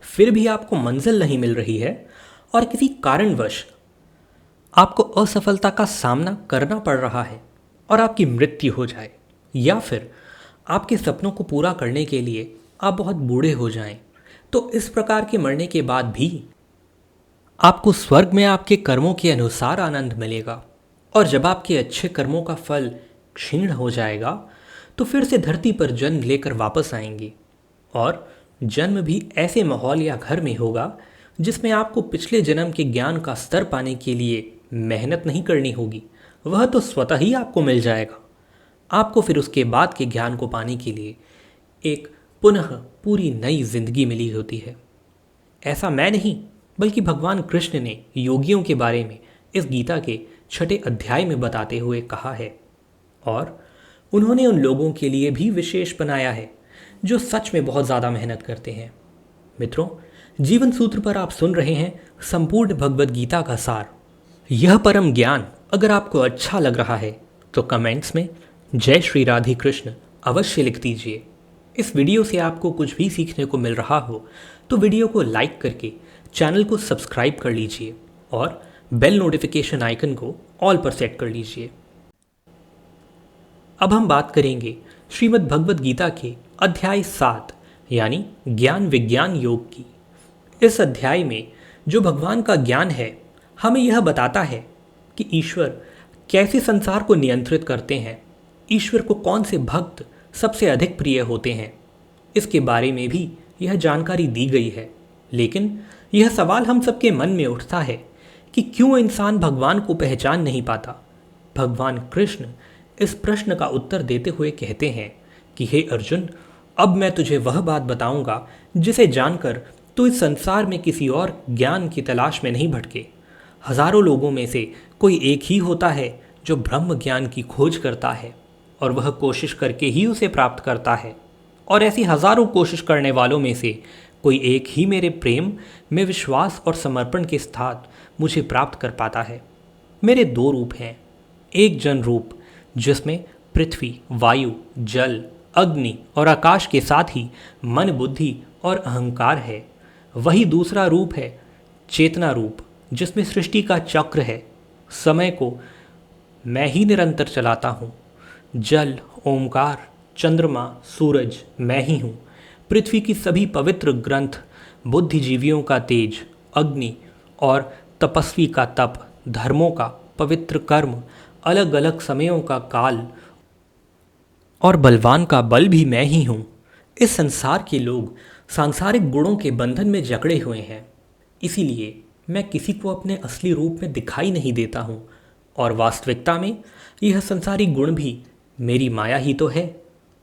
फिर भी आपको मंजिल नहीं मिल रही है और किसी कारणवश आपको असफलता का सामना करना पड़ रहा है और आपकी मृत्यु हो जाए, या फिर आपके सपनों को पूरा करने के लिए आप बहुत बूढ़े हो जाएं, तो इस प्रकार के मरने के बाद भी आपको स्वर्ग में आपके कर्मों के अनुसार आनंद मिलेगा। और जब आपके अच्छे कर्मों का फल क्षीण हो जाएगा तो फिर से धरती पर जन्म लेकर वापस आएंगे, और जन्म भी ऐसे माहौल या घर में होगा जिसमें आपको पिछले जन्म के ज्ञान का स्तर पाने के लिए मेहनत नहीं करनी होगी, वह तो स्वतः ही आपको मिल जाएगा। आपको फिर उसके बाद के ज्ञान को पाने के लिए एक पुनः पूरी नई जिंदगी मिली होती है। ऐसा मैं नहीं बल्कि भगवान कृष्ण ने योगियों के बारे में इस गीता के 6 अध्याय में बताते हुए कहा है, और उन्होंने उन लोगों के लिए भी विशेष बनाया है जो सच में बहुत ज़्यादा मेहनत करते हैं। मित्रों, जीवन सूत्र पर आप सुन रहे हैं संपूर्ण भगवद गीता का सार। यह परम ज्ञान अगर आपको अच्छा लग रहा है तो कमेंट्स में जय श्री राधे कृष्ण अवश्य लिख दीजिए। इस वीडियो से आपको कुछ भी सीखने को मिल रहा हो तो वीडियो को लाइक करके चैनल को सब्सक्राइब कर लीजिए और बेल नोटिफिकेशन आइकन को ऑल पर सेट कर लीजिए। अब हम बात करेंगे श्रीमद् भगवद गीता के अध्याय 7 यानी ज्ञान विज्ञान योग की। इस अध्याय में जो भगवान का ज्ञान है हमें यह बताता है कि ईश्वर कैसे संसार को नियंत्रित करते हैं, ईश्वर को कौन से भक्त सबसे अधिक प्रिय होते हैं, इसके बारे में भी यह जानकारी दी गई है। लेकिन यह सवाल हम सबके मन में उठता है कि क्यों इंसान भगवान को पहचान नहीं पाता। भगवान कृष्ण इस प्रश्न का उत्तर देते हुए कहते हैं कि हे अर्जुन, अब मैं तुझे वह बात बताऊंगा जिसे जानकर तू इस संसार में किसी और ज्ञान की तलाश में नहीं भटके। हजारों लोगों में से कोई एक ही होता है जो ब्रह्म ज्ञान की खोज करता है और वह कोशिश करके ही उसे प्राप्त करता है, और ऐसी हजारों कोशिश करने वालों में से कोई एक ही मेरे प्रेम में विश्वास और समर्पण के साथ मुझे प्राप्त कर पाता है। मेरे 2 रूप हैं, एक जन रूप जिसमें पृथ्वी, वायु, जल, अग्नि और आकाश के साथ ही मन, बुद्धि और अहंकार है। वही दूसरा रूप है चेतना रूप जिसमें सृष्टि का चक्र है। समय को मैं ही निरंतर चलाता हूँ। जल, ओमकार, चंद्रमा, सूरज मैं ही हूँ। पृथ्वी की सभी पवित्र ग्रंथ, बुद्धिजीवियों का तेज, अग्नि और तपस्वी का तप, धर्मों का पवित्र कर्म, अलग अलग समयों का काल और बलवान का बल भी मैं ही हूँ। इस संसार के लोग सांसारिक गुणों के बंधन में जकड़े हुए हैं, इसीलिए मैं किसी को अपने असली रूप में दिखाई नहीं देता हूँ, और वास्तविकता में यह संसारी गुण भी मेरी माया ही तो है।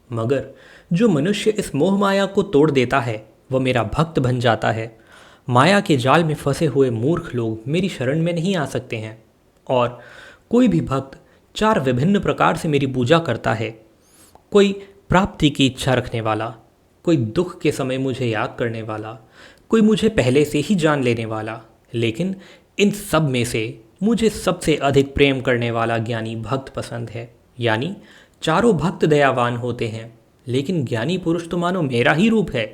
मगर जो मनुष्य इस मोह माया को तोड़ देता है वह मेरा भक्त बन जाता है। माया के जाल में फंसे हुए मूर्ख लोग मेरी शरण में नहीं आ सकते हैं, और कोई भी भक्त 4 विभिन्न प्रकार से मेरी पूजा करता है। कोई प्राप्ति की इच्छा रखने वाला, कोई दुख के समय मुझे याद करने वाला, कोई मुझे पहले से ही जान लेने वाला। लेकिन इन सब में से मुझे सबसे अधिक प्रेम करने वाला ज्ञानी भक्त पसंद है। यानी चारों भक्त दयावान होते हैं, लेकिन ज्ञानी पुरुष तो मानो मेरा ही रूप है।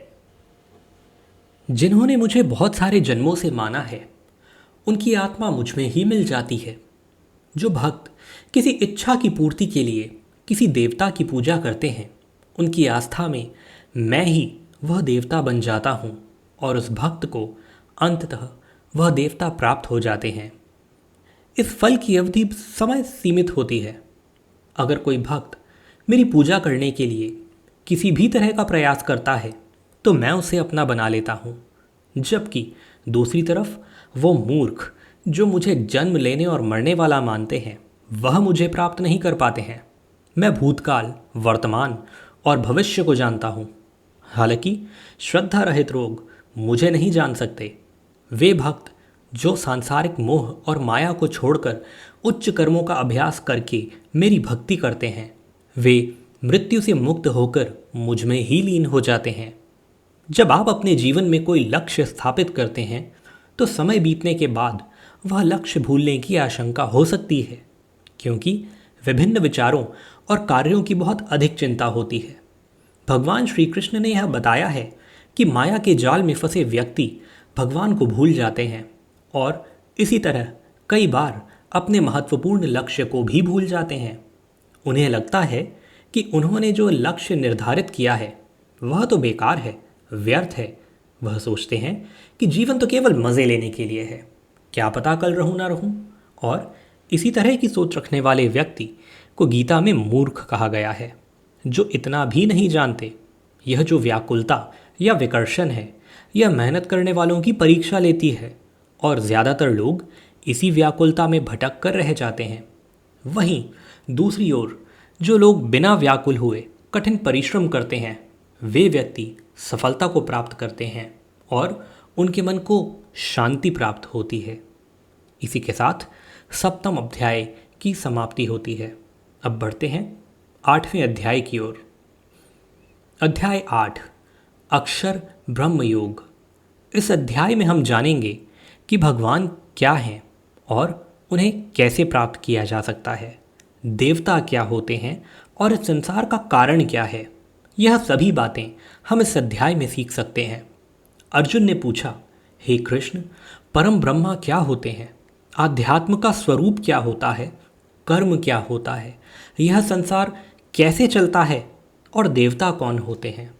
जिन्होंने मुझे बहुत सारे जन्मों से माना है उनकी आत्मा मुझ में ही मिल जाती है। जो भक्त किसी इच्छा की पूर्ति के लिए किसी देवता की पूजा करते हैं, उनकी आस्था में मैं ही वह देवता बन जाता हूँ, और उस भक्त को अंततः वह देवता प्राप्त हो जाते हैं। इस फल की अवधि समय सीमित होती है। अगर कोई भक्त मेरी पूजा करने के लिए किसी भी तरह का प्रयास करता है तो मैं उसे अपना बना लेता हूँ, जबकि दूसरी तरफ वो मूर्ख जो मुझे जन्म लेने और मरने वाला मानते हैं वह मुझे प्राप्त नहीं कर पाते हैं। मैं भूतकाल, वर्तमान और भविष्य को जानता हूँ, हालांकि श्रद्धा रहित लोग मुझे नहीं जान सकते। वे भक्त जो सांसारिक मोह और माया को छोड़कर उच्च कर्मों का अभ्यास करके मेरी भक्ति करते हैं, वे मृत्यु से मुक्त होकर मुझ में ही लीन हो जाते हैं। जब आप अपने जीवन में कोई लक्ष्य स्थापित करते हैं तो समय बीतने के बाद वह लक्ष्य भूलने की आशंका हो सकती है, क्योंकि विभिन्न विचारों और कार्यों की बहुत अधिक चिंता होती है। भगवान श्री कृष्ण ने यह बताया है कि माया के जाल में फंसे व्यक्ति भगवान को भूल जाते हैं और इसी तरह कई बार अपने महत्वपूर्ण लक्ष्य को भी भूल जाते हैं। उन्हें लगता है कि उन्होंने जो लक्ष्य निर्धारित किया है वह तो बेकार है, व्यर्थ है। वह सोचते हैं कि जीवन तो केवल मज़े लेने के लिए है, क्या पता कल रहूं ना रहूं। और इसी तरह की सोच रखने वाले व्यक्ति को गीता में मूर्ख कहा गया है, जो इतना भी नहीं जानते। यह जो व्याकुलता या विकर्षण है, यह मेहनत करने वालों की परीक्षा लेती है और ज़्यादातर लोग इसी व्याकुलता में भटक कर रह जाते हैं। वहीं दूसरी ओर जो लोग बिना व्याकुल हुए कठिन परिश्रम करते हैं, वे व्यक्ति सफलता को प्राप्त करते हैं और उनके मन को शांति प्राप्त होती है। इसी के साथ सप्तम अध्याय की समाप्ति होती है। अब बढ़ते हैं 8वें अध्याय की ओर। अध्याय 8, अक्षर ब्रह्म योग। इस अध्याय में हम जानेंगे कि भगवान क्या हैं और उन्हें कैसे प्राप्त किया जा सकता है, देवता क्या होते हैं और इस संसार का कारण क्या है। यह सभी बातें हम इस अध्याय में सीख सकते हैं। अर्जुन ने पूछा, हे कृष्ण, परम ब्रह्मा क्या होते हैं, आध्यात्म का स्वरूप क्या होता है, कर्म क्या होता है, यह संसार कैसे चलता है और देवता कौन होते हैं।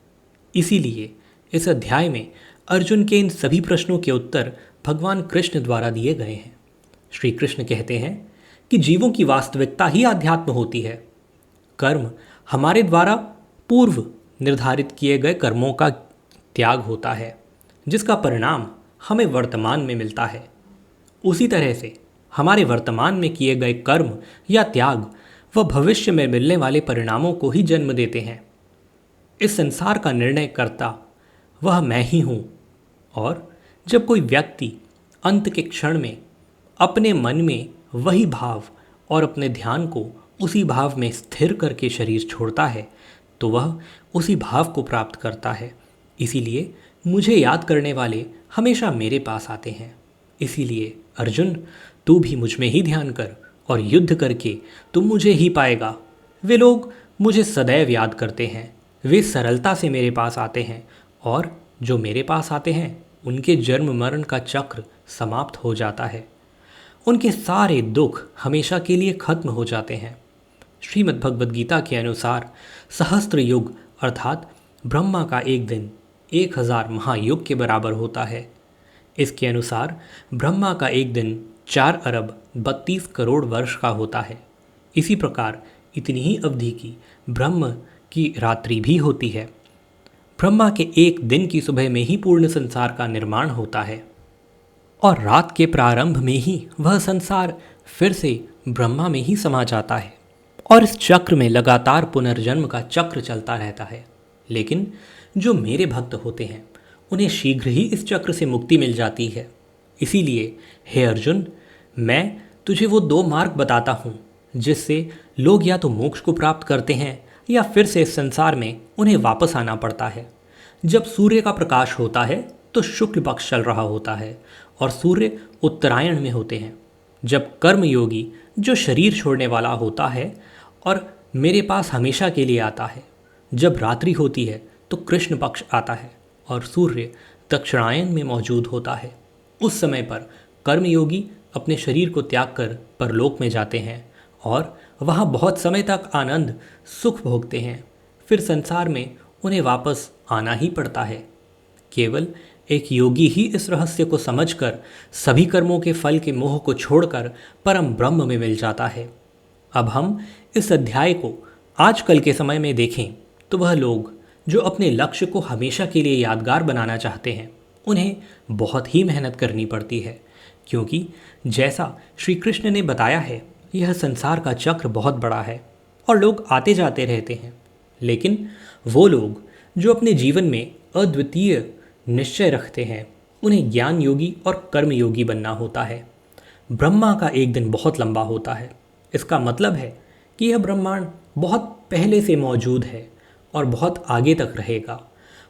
इसीलिए इस अध्याय में अर्जुन के इन सभी प्रश्नों के उत्तर भगवान कृष्ण द्वारा दिए गए हैं। श्री कृष्ण कहते हैं कि जीवों की वास्तविकता ही आध्यात्म होती है। कर्म हमारे द्वारा पूर्व निर्धारित किए गए कर्मों का त्याग होता है, जिसका परिणाम हमें वर्तमान में मिलता है। उसी तरह से हमारे वर्तमान में किए गए कर्म या त्याग वह भविष्य में मिलने वाले परिणामों को ही जन्म देते हैं। इस संसार का निर्णय करता वह मैं ही हूँ। और जब कोई व्यक्ति अंत के क्षण में अपने मन में वही भाव और अपने ध्यान को उसी भाव में स्थिर करके शरीर छोड़ता है, तो वह उसी भाव को प्राप्त करता है। इसीलिए मुझे याद करने वाले हमेशा मेरे पास आते हैं। इसीलिए अर्जुन, तू भी मुझ में ही ध्यान कर और युद्ध करके तुम मुझे ही पाएगा। वे लोग मुझे सदैव याद करते हैं, वे सरलता से मेरे पास आते हैं और जो मेरे पास आते हैं उनके जन्म मरण का चक्र समाप्त हो जाता है। उनके सारे दुख हमेशा के लिए खत्म हो जाते हैं। श्रीमद् भगवद गीता के अनुसार सहस्त्र युग अर्थात ब्रह्मा का एक दिन 1000 महायुग के बराबर होता है। इसके अनुसार ब्रह्मा का एक दिन 4 अरब 32 करोड़ वर्ष का होता है। इसी प्रकार इतनी ही अवधि की ब्रह्म की रात्रि भी होती है। ब्रह्मा के एक दिन की सुबह में ही पूर्ण संसार का निर्माण होता है और रात के प्रारंभ में ही वह संसार फिर से ब्रह्मा में ही समा जाता है और इस चक्र में लगातार पुनर्जन्म का चक्र चलता रहता है। लेकिन जो मेरे भक्त होते हैं उन्हें शीघ्र ही इस चक्र से मुक्ति मिल जाती है। इसीलिए हे अर्जुन, मैं तुझे वो 2 मार्ग बताता हूँ जिससे लोग या तो मोक्ष को प्राप्त करते हैं या फिर से इस संसार में उन्हें वापस आना पड़ता है। जब सूर्य का प्रकाश होता है तो शुक्ल पक्ष चल रहा होता है और सूर्य उत्तरायण में होते हैं। जब कर्मयोगी जो शरीर छोड़ने वाला होता है और मेरे पास हमेशा के लिए आता है, जब रात्रि होती है तो कृष्ण पक्ष आता है और सूर्य दक्षिणायन में मौजूद होता है। उस समय पर कर्मयोगी अपने शरीर को त्याग कर परलोक में जाते हैं और वहाँ बहुत समय तक आनंद सुख भोगते हैं। फिर संसार में उन्हें वापस आना ही पड़ता है। केवल एक योगी ही इस रहस्य को समझकर सभी कर्मों के फल के मोह को छोड़कर परम ब्रह्म में मिल जाता है। अब हम इस अध्याय को आजकल के समय में देखें तो वह लोग जो अपने लक्ष्य को हमेशा के लिए यादगार बनाना चाहते हैं उन्हें बहुत ही मेहनत करनी पड़ती है, क्योंकि जैसा श्री कृष्ण ने बताया है यह संसार का चक्र बहुत बड़ा है और लोग आते जाते रहते हैं। लेकिन वो लोग जो अपने जीवन में अद्वितीय निश्चय रखते हैं उन्हें ज्ञान योगी और कर्म योगी बनना होता है। ब्रह्मा का एक दिन बहुत लंबा होता है। इसका मतलब है कि यह ब्रह्मांड बहुत पहले से मौजूद है और बहुत आगे तक रहेगा।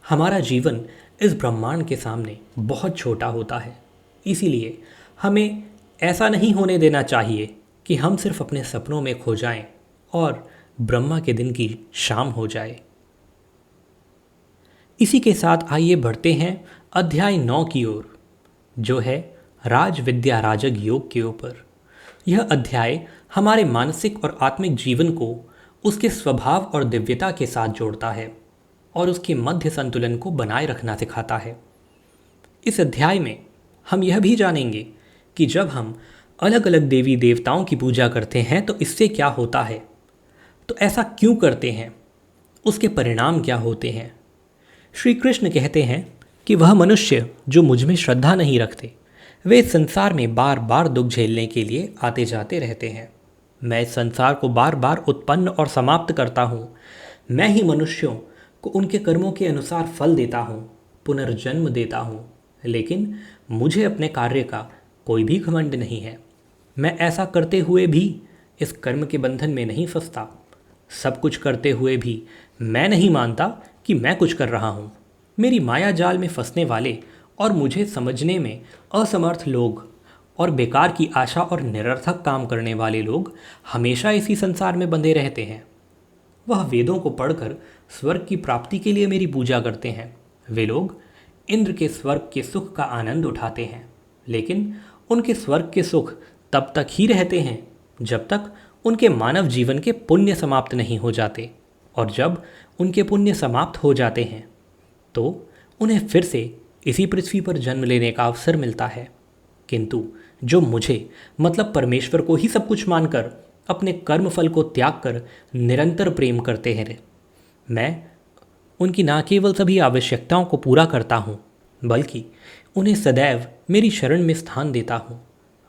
हमारा जीवन इस ब्रह्मांड के सामने बहुत छोटा होता है। इसीलिए हमें ऐसा नहीं होने देना चाहिए कि हम सिर्फ अपने सपनों में खो जाएं और ब्रह्मा के दिन की शाम हो जाए। इसी के साथ आइए बढ़ते हैं अध्याय 9 की ओर, जो है राज विद्या राजग योग के ऊपर। यह अध्याय हमारे मानसिक और आत्मिक जीवन को उसके स्वभाव और दिव्यता के साथ जोड़ता है और उसके मध्य संतुलन को बनाए रखना सिखाता है। इस अध्याय में हम यह भी जानेंगे कि जब हम अलग अलग देवी देवताओं की पूजा करते हैं तो इससे क्या होता है, तो ऐसा क्यों करते हैं, उसके परिणाम क्या होते हैं। श्री कृष्ण कहते हैं कि वह मनुष्य जो मुझ में श्रद्धा नहीं रखते, वे इस संसार में बार बार दुख झेलने के लिए आते जाते रहते हैं। मैं इस संसार को बार बार उत्पन्न और समाप्त करता हूँ। मैं ही मनुष्यों को उनके कर्मों के अनुसार फल देता हूँ, पुनर्जन्म देता हूँ, लेकिन मुझे अपने कार्य का कोई भी घमंड नहीं है। मैं ऐसा करते हुए भी इस कर्म के बंधन में नहीं फंसता। सब कुछ करते हुए भी मैं नहीं मानता कि मैं कुछ कर रहा हूँ। मेरी माया जाल में फंसने वाले और मुझे समझने में असमर्थ लोग और बेकार की आशा और निरर्थक काम करने वाले लोग हमेशा इसी संसार में बंधे रहते हैं। वह वेदों को पढ़कर स्वर्ग की प्राप्ति के लिए मेरी पूजा करते हैं। वे लोग इंद्र के स्वर्ग के सुख का आनंद उठाते हैं, लेकिन उनके स्वर्ग के सुख तब तक ही रहते हैं जब तक उनके मानव जीवन के पुण्य समाप्त नहीं हो जाते, और जब उनके पुण्य समाप्त हो जाते हैं तो उन्हें फिर से इसी पृथ्वी पर जन्म लेने का अवसर मिलता है। किंतु जो मुझे मतलब परमेश्वर को ही सब कुछ मानकर अपने कर्म फल को त्याग कर निरंतर प्रेम करते हैं, मैं उनकी न केवल सभी आवश्यकताओं को पूरा करता हूँ, बल्कि उन्हें सदैव मेरी शरण में स्थान देता हूँ।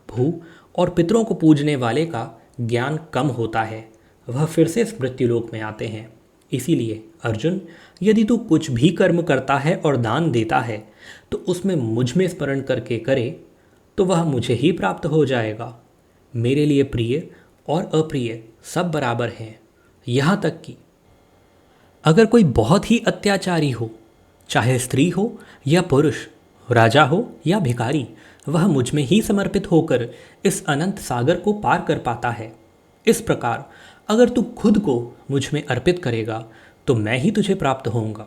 भू और पितरों को पूजने वाले का ज्ञान कम होता है, वह फिर से इस मृत्युलोक में आते हैं। इसीलिए अर्जुन, यदि तू कुछ भी कर्म करता है और दान देता है तो उसमें मुझ में स्मरण करके करे तो वह मुझे ही प्राप्त हो जाएगा। मेरे लिए प्रिय और अप्रिय सब बराबर हैं, यहाँ तक कि अगर कोई बहुत ही अत्याचारी हो, चाहे स्त्री हो या पुरुष, राजा हो या भिखारी, वह मुझ में ही समर्पित होकर इस अनंत सागर को पार कर पाता है। इस प्रकार अगर तू खुद को मुझ में अर्पित करेगा तो मैं ही तुझे प्राप्त होऊंगा।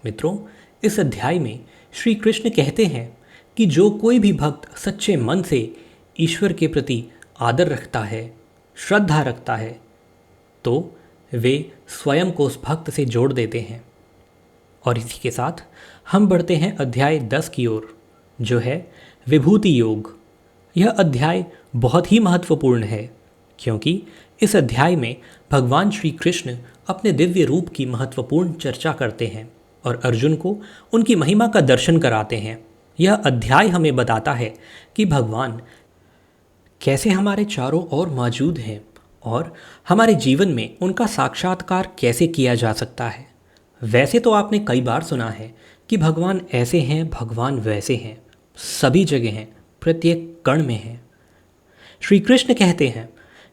मित्रों, इस अध्याय में श्री कृष्ण कहते हैं कि जो कोई भी भक्त सच्चे मन से ईश्वर के प्रति आदर रखता है, श्रद्धा रखता है, तो वे स्वयं को उस भक्त से जोड़ देते हैं। और इसी के साथ हम बढ़ते हैं अध्याय 10 की ओर, जो है विभूति योग। यह अध्याय बहुत ही महत्वपूर्ण है, क्योंकि इस अध्याय में भगवान श्री कृष्ण अपने दिव्य रूप की महत्वपूर्ण चर्चा करते हैं और अर्जुन को उनकी महिमा का दर्शन कराते हैं। यह अध्याय हमें बताता है कि भगवान कैसे हमारे चारों ओर मौजूद हैं और हमारे जीवन में उनका साक्षात्कार कैसे किया जा सकता है। वैसे तो आपने कई बार सुना है कि भगवान ऐसे हैं, भगवान वैसे हैं, सभी जगह हैं, प्रत्येक कण में हैं। श्री कृष्ण कहते हैं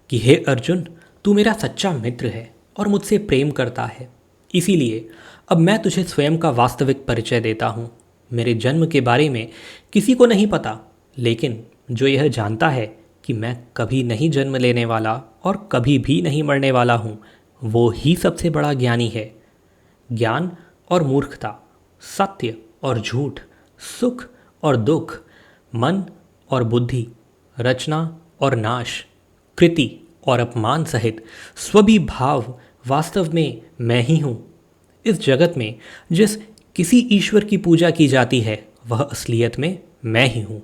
कि हे अर्जुन, तू मेरा सच्चा मित्र है और मुझसे प्रेम करता है, इसीलिए अब मैं तुझे स्वयं का वास्तविक परिचय देता हूँ। मेरे जन्म के बारे में किसी को नहीं पता, लेकिन जो यह जानता है कि मैं कभी नहीं जन्म लेने वाला और कभी भी नहीं मरने वाला हूँ, वो ही सबसे बड़ा ज्ञानी है। ज्ञान और मूर्खता, सत्य और झूठ, सुख और दुख, मन और बुद्धि, रचना और नाश, कृति और अपमान सहित स्वभी भाव वास्तव में मैं ही हूँ। इस जगत में जिस किसी ईश्वर की पूजा की जाती है वह असलियत में मैं ही हूँ।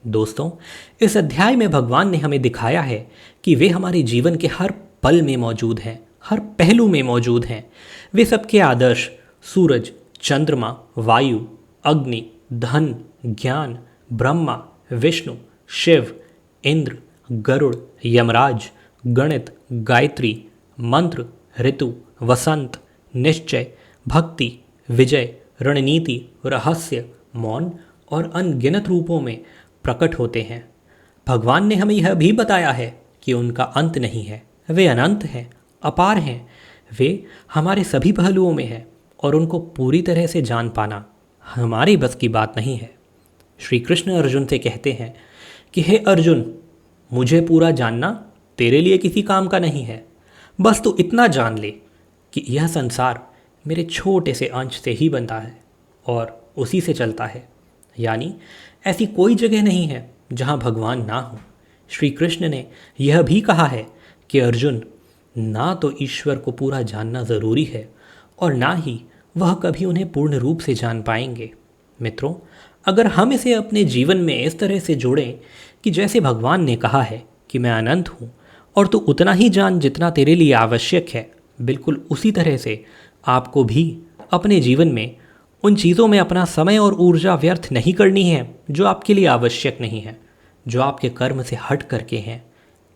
दोस्तों, इस अध्याय में भगवान ने हमें दिखाया है कि वे हमारे जीवन के हर पल में मौजूद हैं, हर पहलू में मौजूद हैं। वे सबके आदर्श सूरज, चंद्रमा, वायु, अग्नि, धन, ज्ञान, ब्रह्मा, विष्णु, शिव, इंद्र, गरुड़, यमराज, गणित, गायत्री, मंत्र, ऋतु, वसंत, निश्चय, भक्ति, विजय, रणनीति, रहस्य, मौन और अनगिनत रूपों में प्रकट होते हैं। भगवान ने हमें यह भी बताया है कि उनका अंत नहीं है, वे अनंत हैं, अपार हैं। वे हमारे सभी पहलुओं में हैं और उनको पूरी तरह से जान पाना हमारी बस की बात नहीं है। श्री कृष्ण अर्जुन से कहते हैं कि हे अर्जुन, मुझे पूरा जानना तेरे लिए किसी काम का नहीं है। बस तू इतना जान ले कि यह संसार मेरे छोटे से अंश से ही बनता है और उसी से चलता है। यानी ऐसी कोई जगह नहीं है जहाँ भगवान ना हो। श्री कृष्ण ने यह भी कहा है कि अर्जुन, ना तो ईश्वर को पूरा जानना ज़रूरी है और ना ही वह कभी उन्हें पूर्ण रूप से जान पाएंगे। मित्रों, अगर हम इसे अपने जीवन में इस तरह से जोड़ें कि जैसे भगवान ने कहा है कि मैं अनंत हूँ और तू उतना ही जान जितना तेरे लिए आवश्यक है, बिल्कुल उसी तरह से आपको भी अपने जीवन में उन चीज़ों में अपना समय और ऊर्जा व्यर्थ नहीं करनी है जो आपके लिए आवश्यक नहीं है, जो आपके कर्म से हट करके हैं।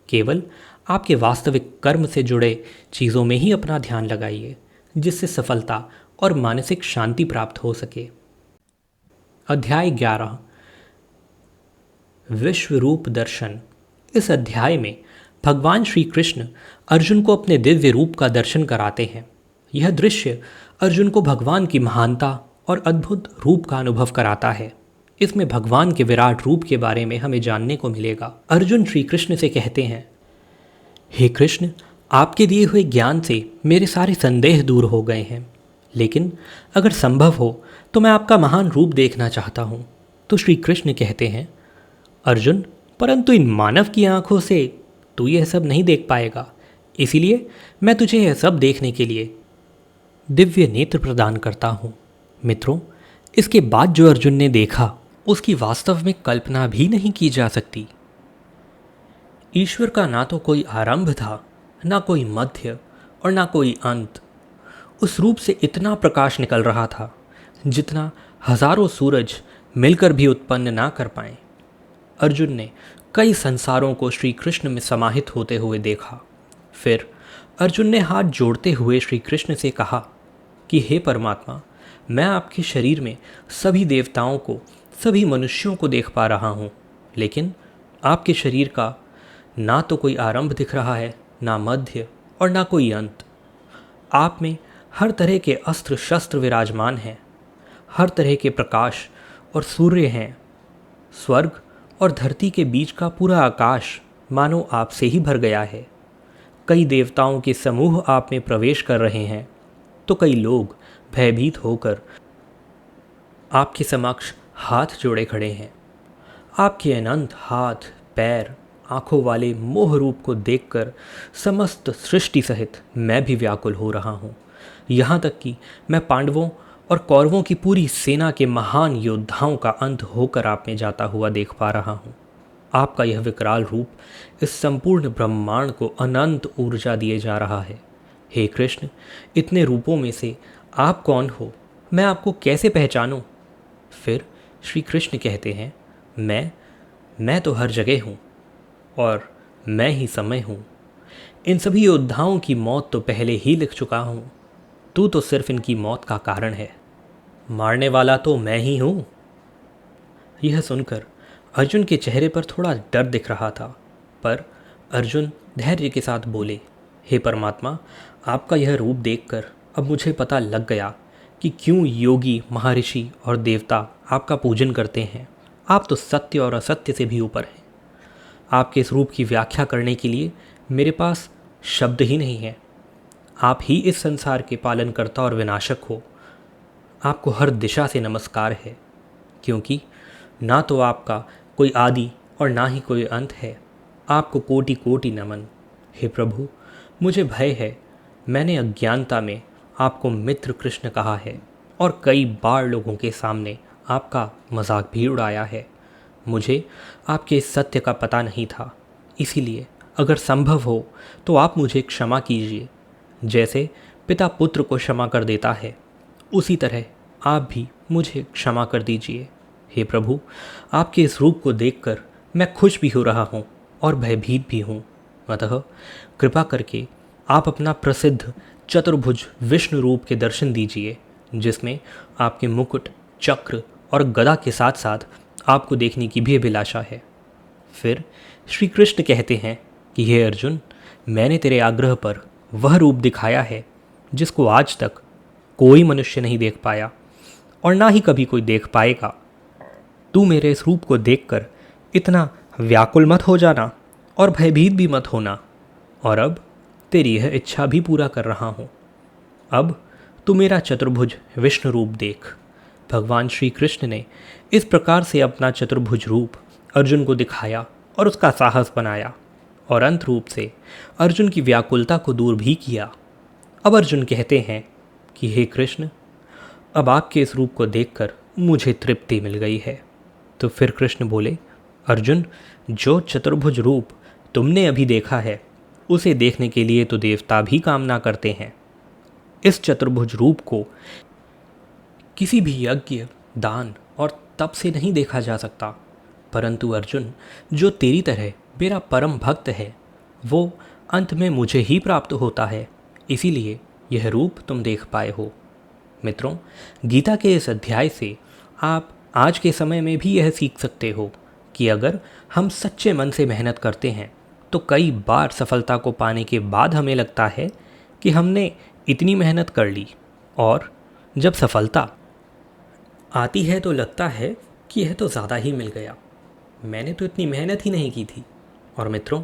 केवल आपके वास्तविक कर्म से जुड़े चीज़ों में ही अपना ध्यान लगाइए, जिससे सफलता और मानसिक शांति प्राप्त हो सके। अध्याय 11, विश्व रूप दर्शन। इस अध्याय में भगवान श्री कृष्ण अर्जुन को अपने दिव्य रूप का दर्शन कराते हैं। यह दृश्य अर्जुन को भगवान की महानता और अद्भुत रूप का अनुभव कराता है। इसमें भगवान के विराट रूप के बारे में हमें जानने को मिलेगा। अर्जुन श्री कृष्ण से कहते हैं, हे कृष्ण, आपके दिए हुए ज्ञान से मेरे सारे संदेह दूर हो गए हैं, लेकिन अगर संभव हो तो मैं आपका महान रूप देखना चाहता हूँ। तो श्री कृष्ण कहते हैं, अर्जुन, परंतु इन मानव की आंखों से तू यह सब नहीं देख पाएगा, इसीलिए मैं तुझे यह सब देखने के लिए दिव्य नेत्र प्रदान करता हूँ। मित्रों, इसके बाद जो अर्जुन ने देखा उसकी वास्तव में कल्पना भी नहीं की जा सकती। ईश्वर का ना तो कोई आरंभ था, ना कोई मध्य और ना कोई अंत। उस रूप से इतना प्रकाश निकल रहा था जितना हजारों सूरज मिलकर भी उत्पन्न ना कर पाए। अर्जुन ने कई संसारों को श्री कृष्ण में समाहित होते हुए देखा। फिर अर्जुन ने हाथ जोड़ते हुए श्री कृष्ण से कहा कि हे परमात्मा, मैं आपके शरीर में सभी देवताओं को, सभी मनुष्यों को देख पा रहा हूँ, लेकिन आपके शरीर का ना तो कोई आरंभ दिख रहा है, ना मध्य और ना कोई अंत। आप में हर तरह के अस्त्र शस्त्र विराजमान हैं, हर तरह के प्रकाश और सूर्य हैं। स्वर्ग और धरती के बीच का पूरा आकाश मानो आपसे ही भर गया है। कई देवताओं के समूह आप में प्रवेश कर रहे हैं, तो कई लोग भयभीत होकर आपके समक्ष हाथ जोड़े खड़े हैं। आपके अनंत हाथ, पैर, आंखों वाले मोह रूप को देखकर समस्त सृष्टि सहित मैं भी व्याकुल हो रहा हूँ। यहाँ तक कि मैं पांडवों और कौरवों की पूरी सेना के महान योद्धाओं का अंत होकर आप में जाता हुआ देख पा रहा हूँ। आपका यह विकराल रूप इस संपूर्ण ब्रह्मांड को अनंत ऊर्जा दिए जा रहा है। हे कृष्ण, इतने रूपों में से आप कौन हो? मैं आपको कैसे पहचानूं? फिर श्री कृष्ण कहते हैं, मैं तो हर जगह हूँ और मैं ही समय हूँ। इन सभी योद्धाओं की मौत तो पहले ही लिख चुका हूँ। तू तो सिर्फ इनकी मौत का कारण है। मारने वाला तो मैं ही हूँ। यह सुनकर अर्जुन के चेहरे पर थोड़ा डर दिख रहा था, पर अर्जुन धैर्य के साथ बोले, हे परमात्मा, आपका यह रूप देखकर अब मुझे पता लग गया कि क्यों योगी, महर्षि और देवता आपका पूजन करते हैं। आप तो सत्य और असत्य से भी ऊपर हैं। आपके इस रूप की व्याख्या करने के लिए मेरे पास शब्द ही नहीं है। आप ही इस संसार के पालनकर्ता और विनाशक हो। आपको हर दिशा से नमस्कार है, क्योंकि ना तो आपका कोई आदि और ना ही कोई अंत है। आपको कोटि कोटि नमन। हे प्रभु, मुझे भय है, मैंने अज्ञानता में आपको मित्र कृष्ण कहा है और कई बार लोगों के सामने आपका मजाक भी उड़ाया है। मुझे आपके इस सत्य का पता नहीं था, इसीलिए अगर संभव हो तो आप मुझे क्षमा कीजिए। जैसे पिता पुत्र को क्षमा कर देता है, उसी तरह आप भी मुझे क्षमा कर दीजिए। हे प्रभु, आपके इस रूप को देखकर मैं खुश भी हो रहा हूँ और भयभीत भी हूँ। अतः कृपा करके आप अपना प्रसिद्ध चतुर्भुज विष्णु रूप के दर्शन दीजिए, जिसमें आपके मुकुट, चक्र और गदा के साथ साथ आपको देखने की भी अभिलाषा है। फिर श्री कृष्ण कहते हैं कि हे अर्जुन, मैंने तेरे आग्रह पर वह रूप दिखाया है जिसको आज तक कोई मनुष्य नहीं देख पाया और ना ही कभी कोई देख पाएगा। तू मेरे इस रूप को देखकर इतना व्याकुल मत हो जाना और भयभीत भी मत होना, और अब तेरी यह इच्छा भी पूरा कर रहा हूँ। अब तू मेरा चतुर्भुज विष्णु रूप देख। भगवान श्री कृष्ण ने इस प्रकार से अपना चतुर्भुज रूप अर्जुन को दिखाया और उसका साहस बनाया, और अंत रूप से अर्जुन की व्याकुलता को दूर भी किया। अब अर्जुन कहते हैं कि हे कृष्ण, अब आपके इस रूप को देखकर मुझे तृप्ति मिल गई है। तो फिर कृष्ण बोले, अर्जुन, जो चतुर्भुज रूप तुमने अभी देखा है, उसे देखने के लिए तो देवता भी कामना करते हैं। इस चतुर्भुज रूप को किसी भी यज्ञ, दान और तप से नहीं देखा जा सकता, परंतु अर्जुन, जो तेरी तरह मेरा परम भक्त है, वो अंत में मुझे ही प्राप्त होता है, इसीलिए यह रूप तुम देख पाए हो। मित्रों, गीता के इस अध्याय से आप आज के समय में भी यह सीख सकते हो कि अगर हम सच्चे मन से मेहनत करते हैं तो कई बार सफलता को पाने के बाद हमें लगता है कि हमने इतनी मेहनत कर ली, और जब सफलता आती है तो लगता है कि यह तो ज़्यादा ही मिल गया, मैंने तो इतनी मेहनत ही नहीं की थी। और मित्रों,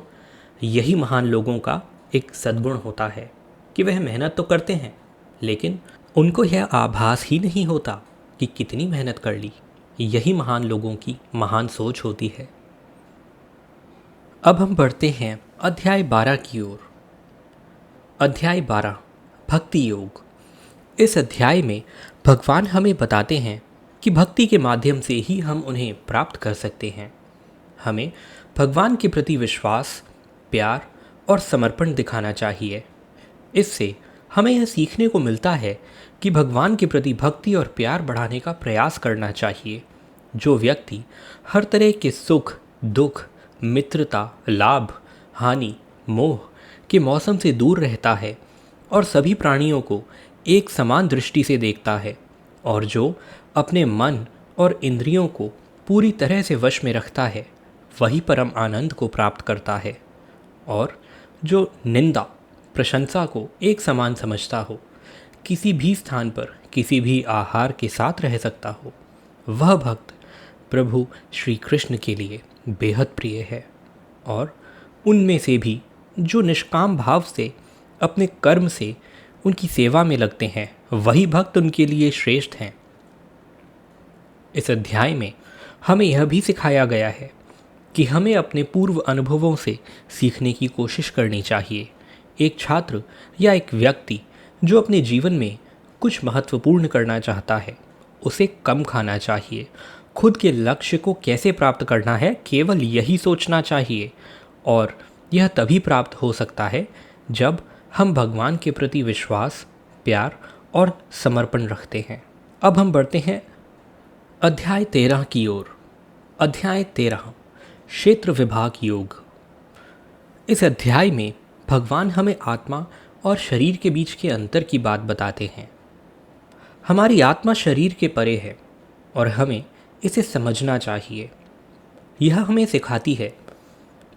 यही महान लोगों का एक सद्गुण होता है कि वह मेहनत तो करते हैं, लेकिन उनको यह आभास ही नहीं होता कि कितनी मेहनत कर ली। यही महान लोगों की महान सोच होती है। अब हम बढ़ते हैं अध्याय 12 की ओर। अध्याय 12, भक्ति योग। इस अध्याय में भगवान हमें बताते हैं कि भक्ति के माध्यम से ही हम उन्हें प्राप्त कर सकते हैं। हमें भगवान के प्रति विश्वास, प्यार और समर्पण दिखाना चाहिए। इससे हमें यह सीखने को मिलता है कि भगवान के प्रति भक्ति और प्यार बढ़ाने का प्रयास करना चाहिए। जो व्यक्ति हर तरह के सुख, दुख, मित्रता, लाभ, हानि, मोह के मौसम से दूर रहता है और सभी प्राणियों को एक समान दृष्टि से देखता है, और जो अपने मन और इंद्रियों को पूरी तरह से वश में रखता है, वही परम आनंद को प्राप्त करता है। और जो निंदा, प्रशंसा को एक समान समझता हो, किसी भी स्थान पर किसी भी आहार के साथ रह सकता हो, वह भक्त प्रभु श्री कृष्ण के लिए बेहद प्रिय है। और उनमें से भी जो निष्काम भाव से अपने कर्म से उनकी सेवा में लगते हैं, वही भक्त उनके लिए श्रेष्ठ हैं। इस अध्याय में हमें यह भी सिखाया गया है कि हमें अपने पूर्व अनुभवों से सीखने की कोशिश करनी चाहिए। एक छात्र या एक व्यक्ति जो अपने जीवन में कुछ महत्वपूर्ण करना चाहता है, उसे कम खाना चाहिए। खुद के लक्ष्य को कैसे प्राप्त करना है, केवल यही सोचना चाहिए, और यह तभी प्राप्त हो सकता है जब हम भगवान के प्रति विश्वास, प्यार और समर्पण रखते हैं। अब हम बढ़ते हैं अध्याय 13 की ओर। अध्याय 13, क्षेत्र विभाग योग। इस अध्याय में भगवान हमें आत्मा और शरीर के बीच के अंतर की बात बताते हैं। हमारी आत्मा शरीर के परे है और हमें इसे समझना चाहिए। यह हमें सिखाती है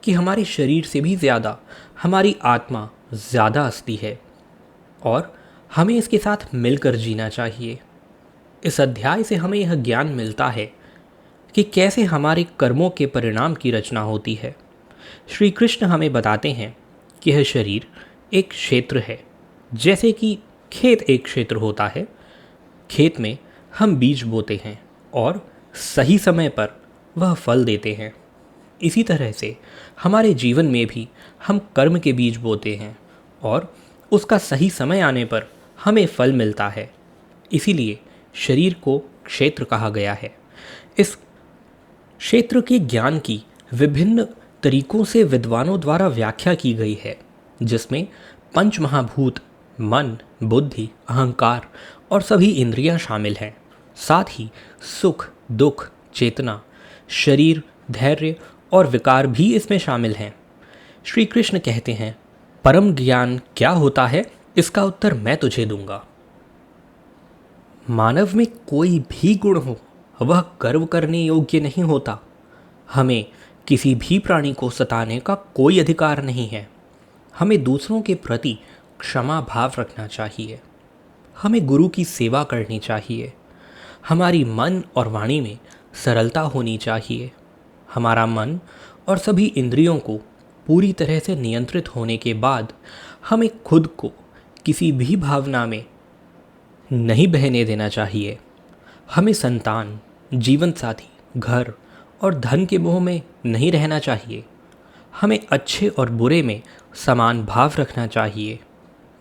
कि हमारे शरीर से भी ज़्यादा हमारी आत्मा ज़्यादा असली है और हमें इसके साथ मिलकर जीना चाहिए। इस अध्याय से हमें यह ज्ञान मिलता है कि कैसे हमारे कर्मों के परिणाम की रचना होती है। श्री कृष्ण हमें बताते हैं कि यह शरीर एक क्षेत्र है, जैसे कि खेत एक क्षेत्र होता है। खेत में हम बीज बोते हैं और सही समय पर वह फल देते हैं। इसी तरह से हमारे जीवन में भी हम कर्म के बीज बोते हैं और उसका सही समय आने पर हमें फल मिलता है। इसीलिए शरीर को क्षेत्र कहा गया है। इस क्षेत्र के ज्ञान की विभिन्न तरीकों से विद्वानों द्वारा व्याख्या की गई है, जिसमें पंच महाभूत, मन, बुद्धि, अहंकार और सभी इंद्रियां शामिल हैं। साथ ही सुख, दुख, चेतना, शरीर, धैर्य और विकार भी इसमें शामिल हैं। श्री कृष्ण कहते हैं, परम ज्ञान क्या होता है, इसका उत्तर मैं तुझे दूंगा। मानव में कोई भी गुण हो, वह गर्व करने योग्य नहीं होता। हमें किसी भी प्राणी को सताने का कोई अधिकार नहीं है। हमें दूसरों के प्रति क्षमा भाव रखना चाहिए। हमें गुरु की सेवा करनी चाहिए। हमारी मन और वाणी में सरलता होनी चाहिए। हमारा मन और सभी इंद्रियों को पूरी तरह से नियंत्रित होने के बाद हमें खुद को किसी भी भावना में नहीं बहने देना चाहिए। हमें संतान, जीवन साथी, घर और धन के मोह में नहीं रहना चाहिए। हमें अच्छे और बुरे में समान भाव रखना चाहिए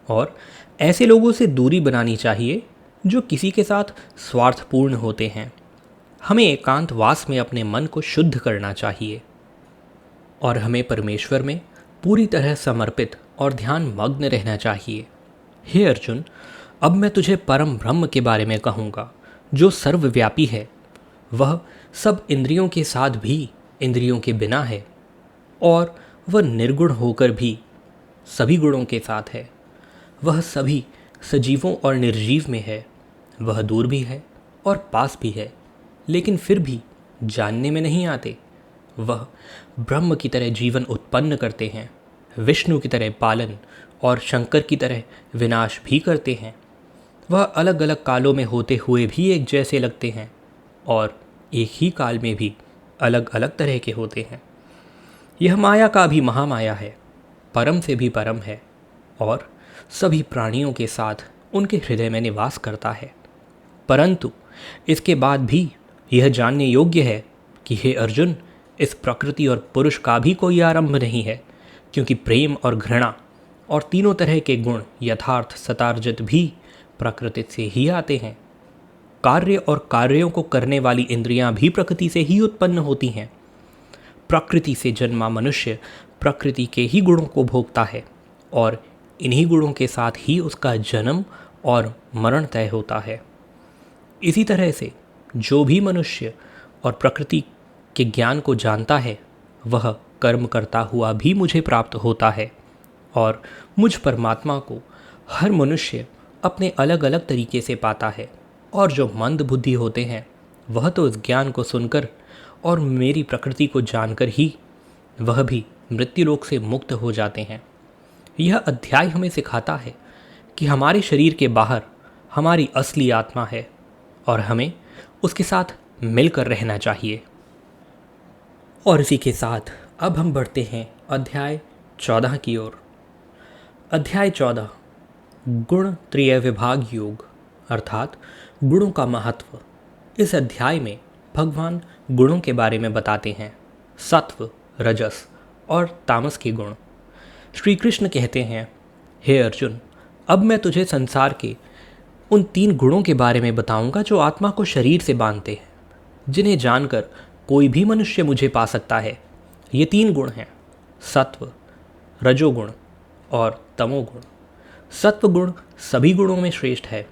और ऐसे लोगों से दूरी बनानी चाहिए जो किसी के साथ स्वार्थपूर्ण होते हैं। हमें एकांतवास में अपने मन को शुद्ध करना चाहिए और हमें परमेश्वर में पूरी तरह समर्पित और ध्यान मग्न रहना चाहिए। हे अर्जुन, अब मैं तुझे परम ब्रह्म के बारे में कहूँगा जो सर्वव्यापी है। वह सब इंद्रियों के साथ भी इंद्रियों के बिना है और वह निर्गुण होकर भी सभी गुणों के साथ है। वह सभी सजीवों और निर्जीव में है। वह दूर भी है और पास भी है, लेकिन फिर भी जानने में नहीं आते। वह ब्रह्म की तरह जीवन उत्पन्न करते हैं, विष्णु की तरह पालन और शंकर की तरह विनाश भी करते हैं। वह अलग अलग कालों में होते हुए भी एक जैसे लगते हैं और एक ही काल में भी अलग अलग तरह के होते हैं। यह माया का भी महामाया है, परम से भी परम है और सभी प्राणियों के साथ उनके हृदय में निवास करता है। परंतु इसके बाद भी यह जानने योग्य है कि हे अर्जुन, इस प्रकृति और पुरुष का भी कोई आरंभ नहीं है, क्योंकि प्रेम और घृणा और तीनों तरह के गुण यथार्थ सतार्जित भी प्रकृति से ही आते हैं। कार्य और कार्यों को करने वाली इंद्रियां भी प्रकृति से ही उत्पन्न होती हैं। प्रकृति से जन्मा मनुष्य प्रकृति के ही गुणों को भोगता है और इन्हीं गुणों के साथ ही उसका जन्म और मरण तय होता है। इसी तरह से जो भी मनुष्य और प्रकृति के ज्ञान को जानता है वह कर्म करता हुआ भी मुझे प्राप्त होता है और मुझ परमात्मा को हर मनुष्य अपने अलग अलग तरीके से पाता है। और जो मंद बुद्धि होते हैं वह तो इस ज्ञान को सुनकर और मेरी प्रकृति को जानकर ही वह भी मृत्युलोक से मुक्त हो जाते हैं। यह अध्याय हमें सिखाता है कि हमारे शरीर के बाहर हमारी असली आत्मा है और हमें उसके साथ मिलकर रहना चाहिए। और इसी के साथ अब हम बढ़ते हैं अध्याय 14 की ओर। अध्याय 14 गुण त्रय विभाग योग अर्थात गुणों का महत्व। इस अध्याय में भगवान गुणों के बारे में बताते हैं, सत्व, रजस और तामस के गुण। श्री कृष्ण कहते हैं, हे अर्जुन, अब मैं तुझे संसार के उन 3 गुणों के बारे में बताऊंगा जो आत्मा को शरीर से बांधते हैं, जिन्हें जानकर कोई भी मनुष्य मुझे पा सकता है। ये 3 गुण हैं, सत्व, रजोगुण और तमोगुण। सत्व गुण सभी गुणों में श्रेष्ठ है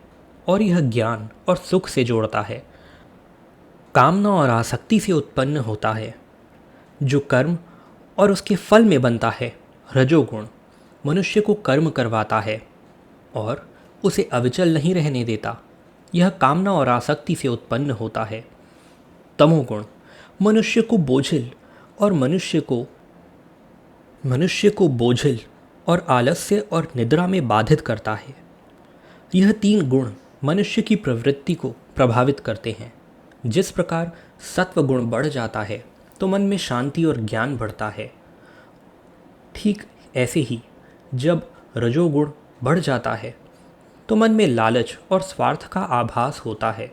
और यह ज्ञान और सुख से जोड़ता है, कामना और आसक्ति से उत्पन्न होता है। जो कर्म और उसके फल में बनता है, रजोगुण, मनुष्य को कर्म करवाता है और उसे अविचल नहीं रहने देता। यह कामना और आसक्ति से उत्पन्न होता है। तमोगुण मनुष्य को बोझिल और आलस्य और निद्रा में बाधित करता है। यह 3 गुण मनुष्य की प्रवृत्ति को प्रभावित करते हैं। जिस प्रकार सत्व गुण बढ़ जाता है तो मन में शांति और ज्ञान बढ़ता है, ठीक ऐसे ही जब रजोगुण बढ़ जाता है तो मन में लालच और स्वार्थ का आभास होता है।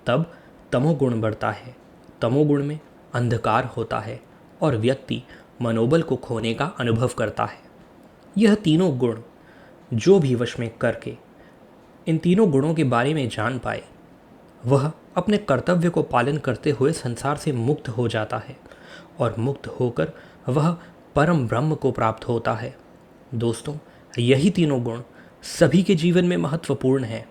तब तमोगुण बढ़ता है। तमोगुण में अंधकार होता है और व्यक्ति मनोबल को खोने का अनुभव करता है। यह तीनों गुण जो भी वश में करके इन तीनों गुणों के बारे में जान पाए, वह अपने कर्तव्य को पालन करते हुए संसार से मुक्त हो जाता है और मुक्त होकर वह परम ब्रह्म को प्राप्त होता है। दोस्तों, यही तीनों गुण सभी के जीवन में महत्वपूर्ण हैं।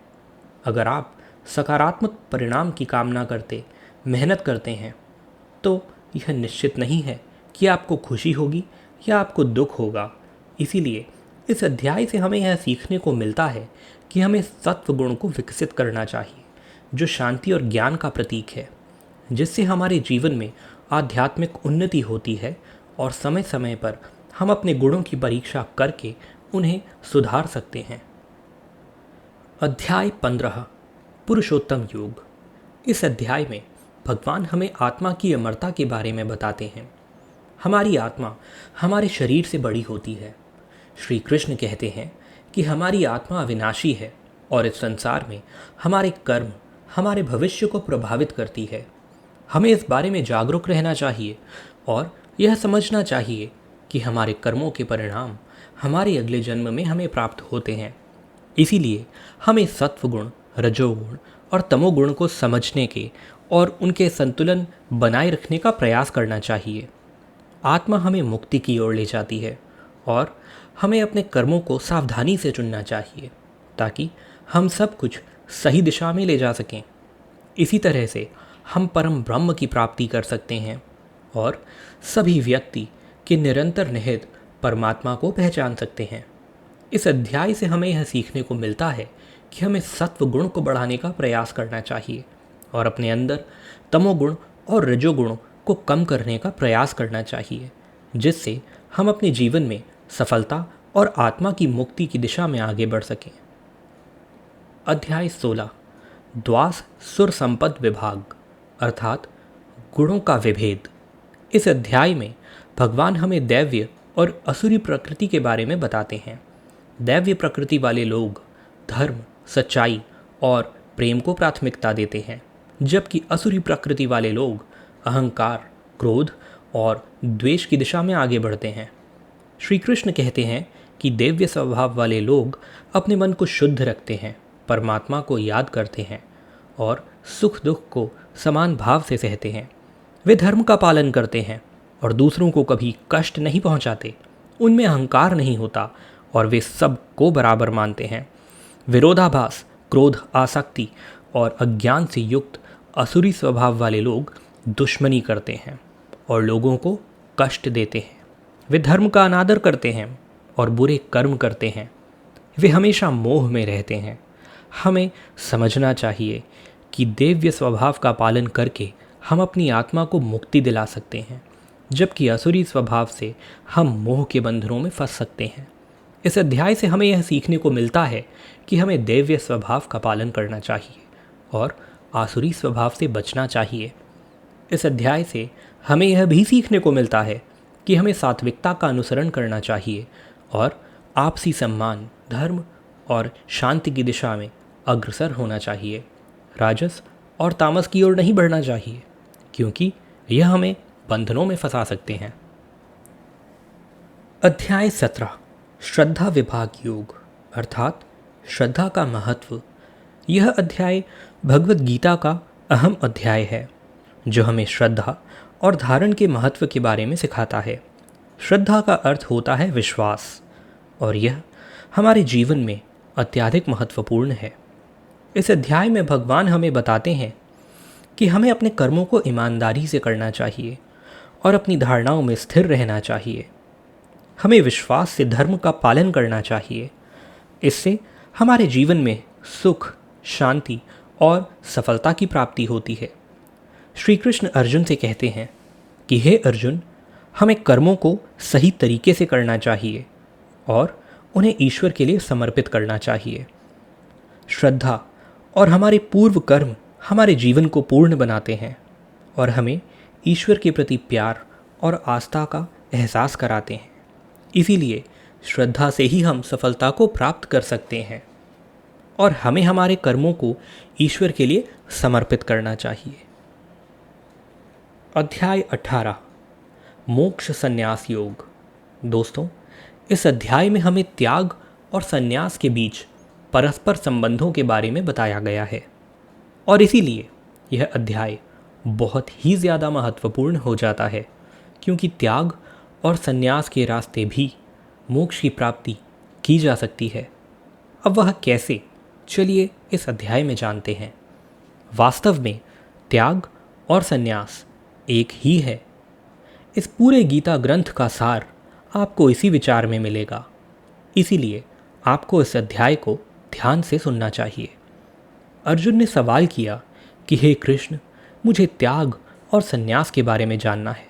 अगर आप सकारात्मक परिणाम की कामना करते मेहनत करते हैं तो यह निश्चित नहीं है कि आपको खुशी होगी या आपको दुख होगा। इसीलिए इस अध्याय से हमें यह सीखने को मिलता है कि हमें सत्व गुण को विकसित करना चाहिए, जो शांति और ज्ञान का प्रतीक है, जिससे हमारे जीवन में आध्यात्मिक उन्नति होती है और समय समय पर हम अपने गुणों की परीक्षा करके उन्हें सुधार सकते हैं। अध्याय 15 पुरुषोत्तम योग। इस अध्याय में भगवान हमें आत्मा की अमरता के बारे में बताते हैं। हमारी आत्मा हमारे शरीर से बड़ी होती है। श्री कृष्ण कहते हैं कि हमारी आत्मा अविनाशी है और इस संसार में हमारे कर्म हमारे भविष्य को प्रभावित करती है। हमें इस बारे में जागरूक रहना चाहिए और यह समझना चाहिए कि हमारे कर्मों के परिणाम हमारे अगले जन्म में हमें प्राप्त होते हैं। इसीलिए हमें सत्वगुण, रजोगुण और तमोगुण को समझने के और उनके संतुलन बनाए रखने का प्रयास करना चाहिए। आत्मा हमें मुक्ति की ओर ले जाती है और हमें अपने कर्मों को सावधानी से चुनना चाहिए ताकि हम सब कुछ सही दिशा में ले जा सकें। इसी तरह से हम परम ब्रह्म की प्राप्ति कर सकते हैं और सभी व्यक्ति के निरंतर निहित परमात्मा को पहचान सकते हैं। इस अध्याय से हमें यह सीखने को मिलता है कि हमें सत्व गुण को बढ़ाने का प्रयास करना चाहिए और अपने अंदर तमोगुण और रजोगुण को कम करने का प्रयास करना चाहिए, जिससे हम अपने जीवन में सफलता और आत्मा की मुक्ति की दिशा में आगे बढ़ सकें। अध्याय 16 द्वास सुर संपद विभाग अर्थात गुणों का विभेद। इस अध्याय में भगवान हमें दैव्य और असुरी प्रकृति के बारे में बताते हैं। दैव्य प्रकृति वाले लोग धर्म, सच्चाई और प्रेम को प्राथमिकता देते हैं, जबकि असुरी प्रकृति वाले लोग अहंकार, क्रोध और द्वेष की दिशा में आगे बढ़ते हैं। श्री कृष्ण कहते हैं कि दैव्य स्वभाव वाले लोग अपने मन को शुद्ध रखते हैं, परमात्मा को याद करते हैं और सुख दुख को समान भाव से सहते हैं। वे धर्म का पालन करते हैं और दूसरों को कभी कष्ट नहीं पहुंचाते। उनमें अहंकार नहीं होता और वे सब को बराबर मानते हैं। विरोधाभास, क्रोध, आसक्ति और अज्ञान से युक्त असुरी स्वभाव वाले लोग दुश्मनी करते हैं और लोगों को कष्ट देते हैं। वे धर्म का अनादर करते हैं और बुरे कर्म करते हैं। वे हमेशा मोह में रहते हैं। हमें समझना चाहिए कि दैव्य स्वभाव का पालन करके हम अपनी आत्मा को मुक्ति दिला सकते हैं, जबकि असुरी स्वभाव से हम मोह के बंधनों में फंस सकते हैं। इस अध्याय से हमें यह सीखने को मिलता है कि हमें दैव्य स्वभाव का पालन करना चाहिए और आसुरी स्वभाव से बचना चाहिए। इस अध्याय से हमें यह भी सीखने को मिलता है कि हमें सात्विकता का अनुसरण करना चाहिए और आपसी सम्मान, धर्म और शांति की दिशा में अग्रसर होना चाहिए। राजस और तामस की ओर नहीं बढ़ना चाहिए, क्योंकि यह हमें बंधनों में फंसा सकते हैं। अध्याय 17 श्रद्धा विभाग योग अर्थात श्रद्धा का महत्व। यह अध्याय भगवत गीता का अहम अध्याय है, जो हमें श्रद्धा और धारण के महत्व के बारे में सिखाता है। श्रद्धा का अर्थ होता है विश्वास, और यह हमारे जीवन में अत्यधिक महत्वपूर्ण है। इस अध्याय में भगवान हमें बताते हैं कि हमें अपने कर्मों को ईमानदारी से करना चाहिए और अपनी धारणाओं में स्थिर रहना चाहिए। हमें विश्वास से धर्म का पालन करना चाहिए। इससे हमारे जीवन में सुख, शांति और सफलता की प्राप्ति होती है। श्री कृष्ण अर्जुन से कहते हैं कि हे अर्जुन, हमें कर्मों को सही तरीके से करना चाहिए और उन्हें ईश्वर के लिए समर्पित करना चाहिए। श्रद्धा और हमारे पूर्व कर्म हमारे जीवन को पूर्ण बनाते हैं और हमें ईश्वर के प्रति प्यार और आस्था का एहसास कराते हैं। इसीलिए श्रद्धा से ही हम सफलता को प्राप्त कर सकते हैं और हमें हमारे कर्मों को ईश्वर के लिए समर्पित करना चाहिए। अध्याय 18 मोक्ष संन्यास योग। दोस्तों, इस अध्याय में हमें त्याग और संन्यास के बीच परस्पर संबंधों के बारे में बताया गया है और इसीलिए यह अध्याय बहुत ही ज़्यादा महत्वपूर्ण हो जाता है, क्योंकि त्याग और संन्यास के रास्ते भी मोक्ष की प्राप्ति की जा सकती है। अब वह कैसे, चलिए इस अध्याय में जानते हैं। वास्तव में त्याग और संन्यास एक ही है। इस पूरे गीता ग्रंथ का सार आपको इसी विचार में मिलेगा। इसीलिए आपको इस अध्याय को ध्यान से सुनना चाहिए। अर्जुन ने सवाल किया कि हे कृष्ण, मुझे त्याग और संन्यास के बारे में जानना है,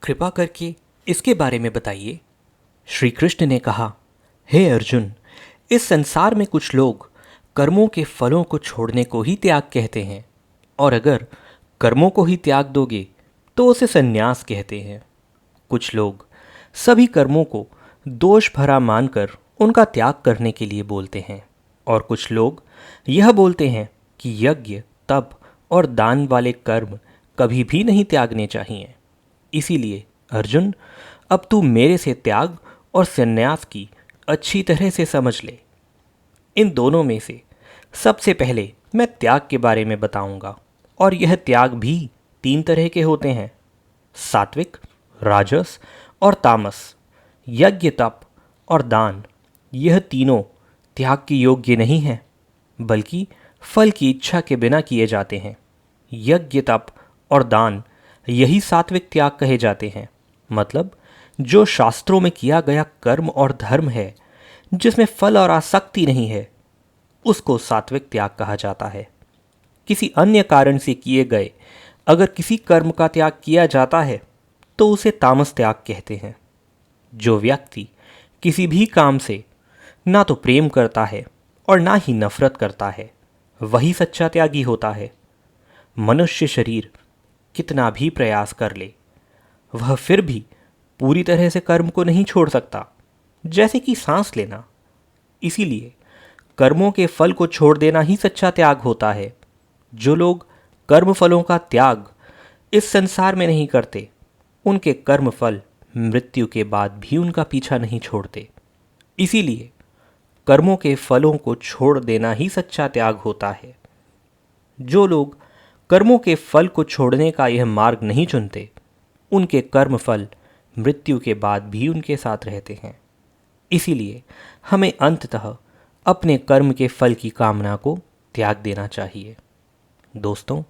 कृपा करके इसके बारे में बताइए। श्री कृष्ण ने कहा, हे अर्जुन, इस संसार में कुछ लोग कर्मों के फलों को छोड़ने को ही त्याग कहते हैं, और अगर कर्मों को ही त्याग दोगे तो उसे संन्यास कहते हैं। कुछ लोग सभी कर्मों को दोष भरा मानकर उनका त्याग करने के लिए बोलते हैं और कुछ लोग यह बोलते हैं कि यज्ञ, तप और दान वाले कर्म कभी भी नहीं त्यागने चाहिए। इसीलिए अर्जुन, अब तू मेरे से त्याग और संन्यास की अच्छी तरह से समझ ले। इन दोनों में से सबसे पहले मैं त्याग के बारे में बताऊंगा और यह त्याग भी 3 तरह के होते हैं: सात्विक, राजस और तामस। यज्ञ, तप और दान, यह तीनों त्याग के योग्य नहीं हैं, बल्कि फल की इच्छा के बिना किए जाते हैं। यज्ञ, तप और दान यही सात्विक त्याग कहे जाते हैं। मतलब जो शास्त्रों में किया गया कर्म और धर्म है, जिसमें फल और आसक्ति नहीं है, उसको सात्विक त्याग कहा जाता है। किसी अन्य कारण से किए गए अगर किसी कर्म का त्याग किया जाता है तो उसे तामस त्याग कहते हैं। जो व्यक्ति किसी भी काम से ना तो प्रेम करता है और ना ही नफरत करता है, वही सच्चा त्यागी होता है। मनुष्य शरीर कितना भी प्रयास कर ले, वह फिर भी पूरी तरह से कर्म को नहीं छोड़ सकता, जैसे कि सांस लेना। इसीलिए कर्मों के फल को छोड़ देना ही सच्चा त्याग होता है। जो लोग कर्म फलों का त्याग इस संसार में नहीं करते, उनके कर्म फल मृत्यु के बाद भी उनका पीछा नहीं छोड़ते। इसीलिए कर्मों के फलों को छोड़ देना ही सच्चा त्याग होता है। जो लोग कर्मों के फल को छोड़ने का यह मार्ग नहीं चुनते, उनके कर्म फल मृत्यु के बाद भी उनके साथ रहते हैं। इसीलिए हमें अंततः अपने कर्म के फल की कामना को त्याग देना चाहिए। दोस्तों,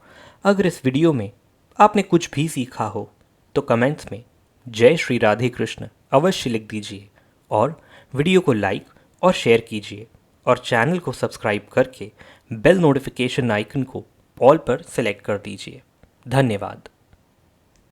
अगर इस वीडियो में आपने कुछ भी सीखा हो तो कमेंट्स में जय श्री राधे कृष्ण अवश्य लिख दीजिए और वीडियो को लाइक और शेयर कीजिए और चैनल को सब्सक्राइब करके बेल नोटिफिकेशन आइकन को ऑल पर सेलेक्ट कर दीजिए। धन्यवाद।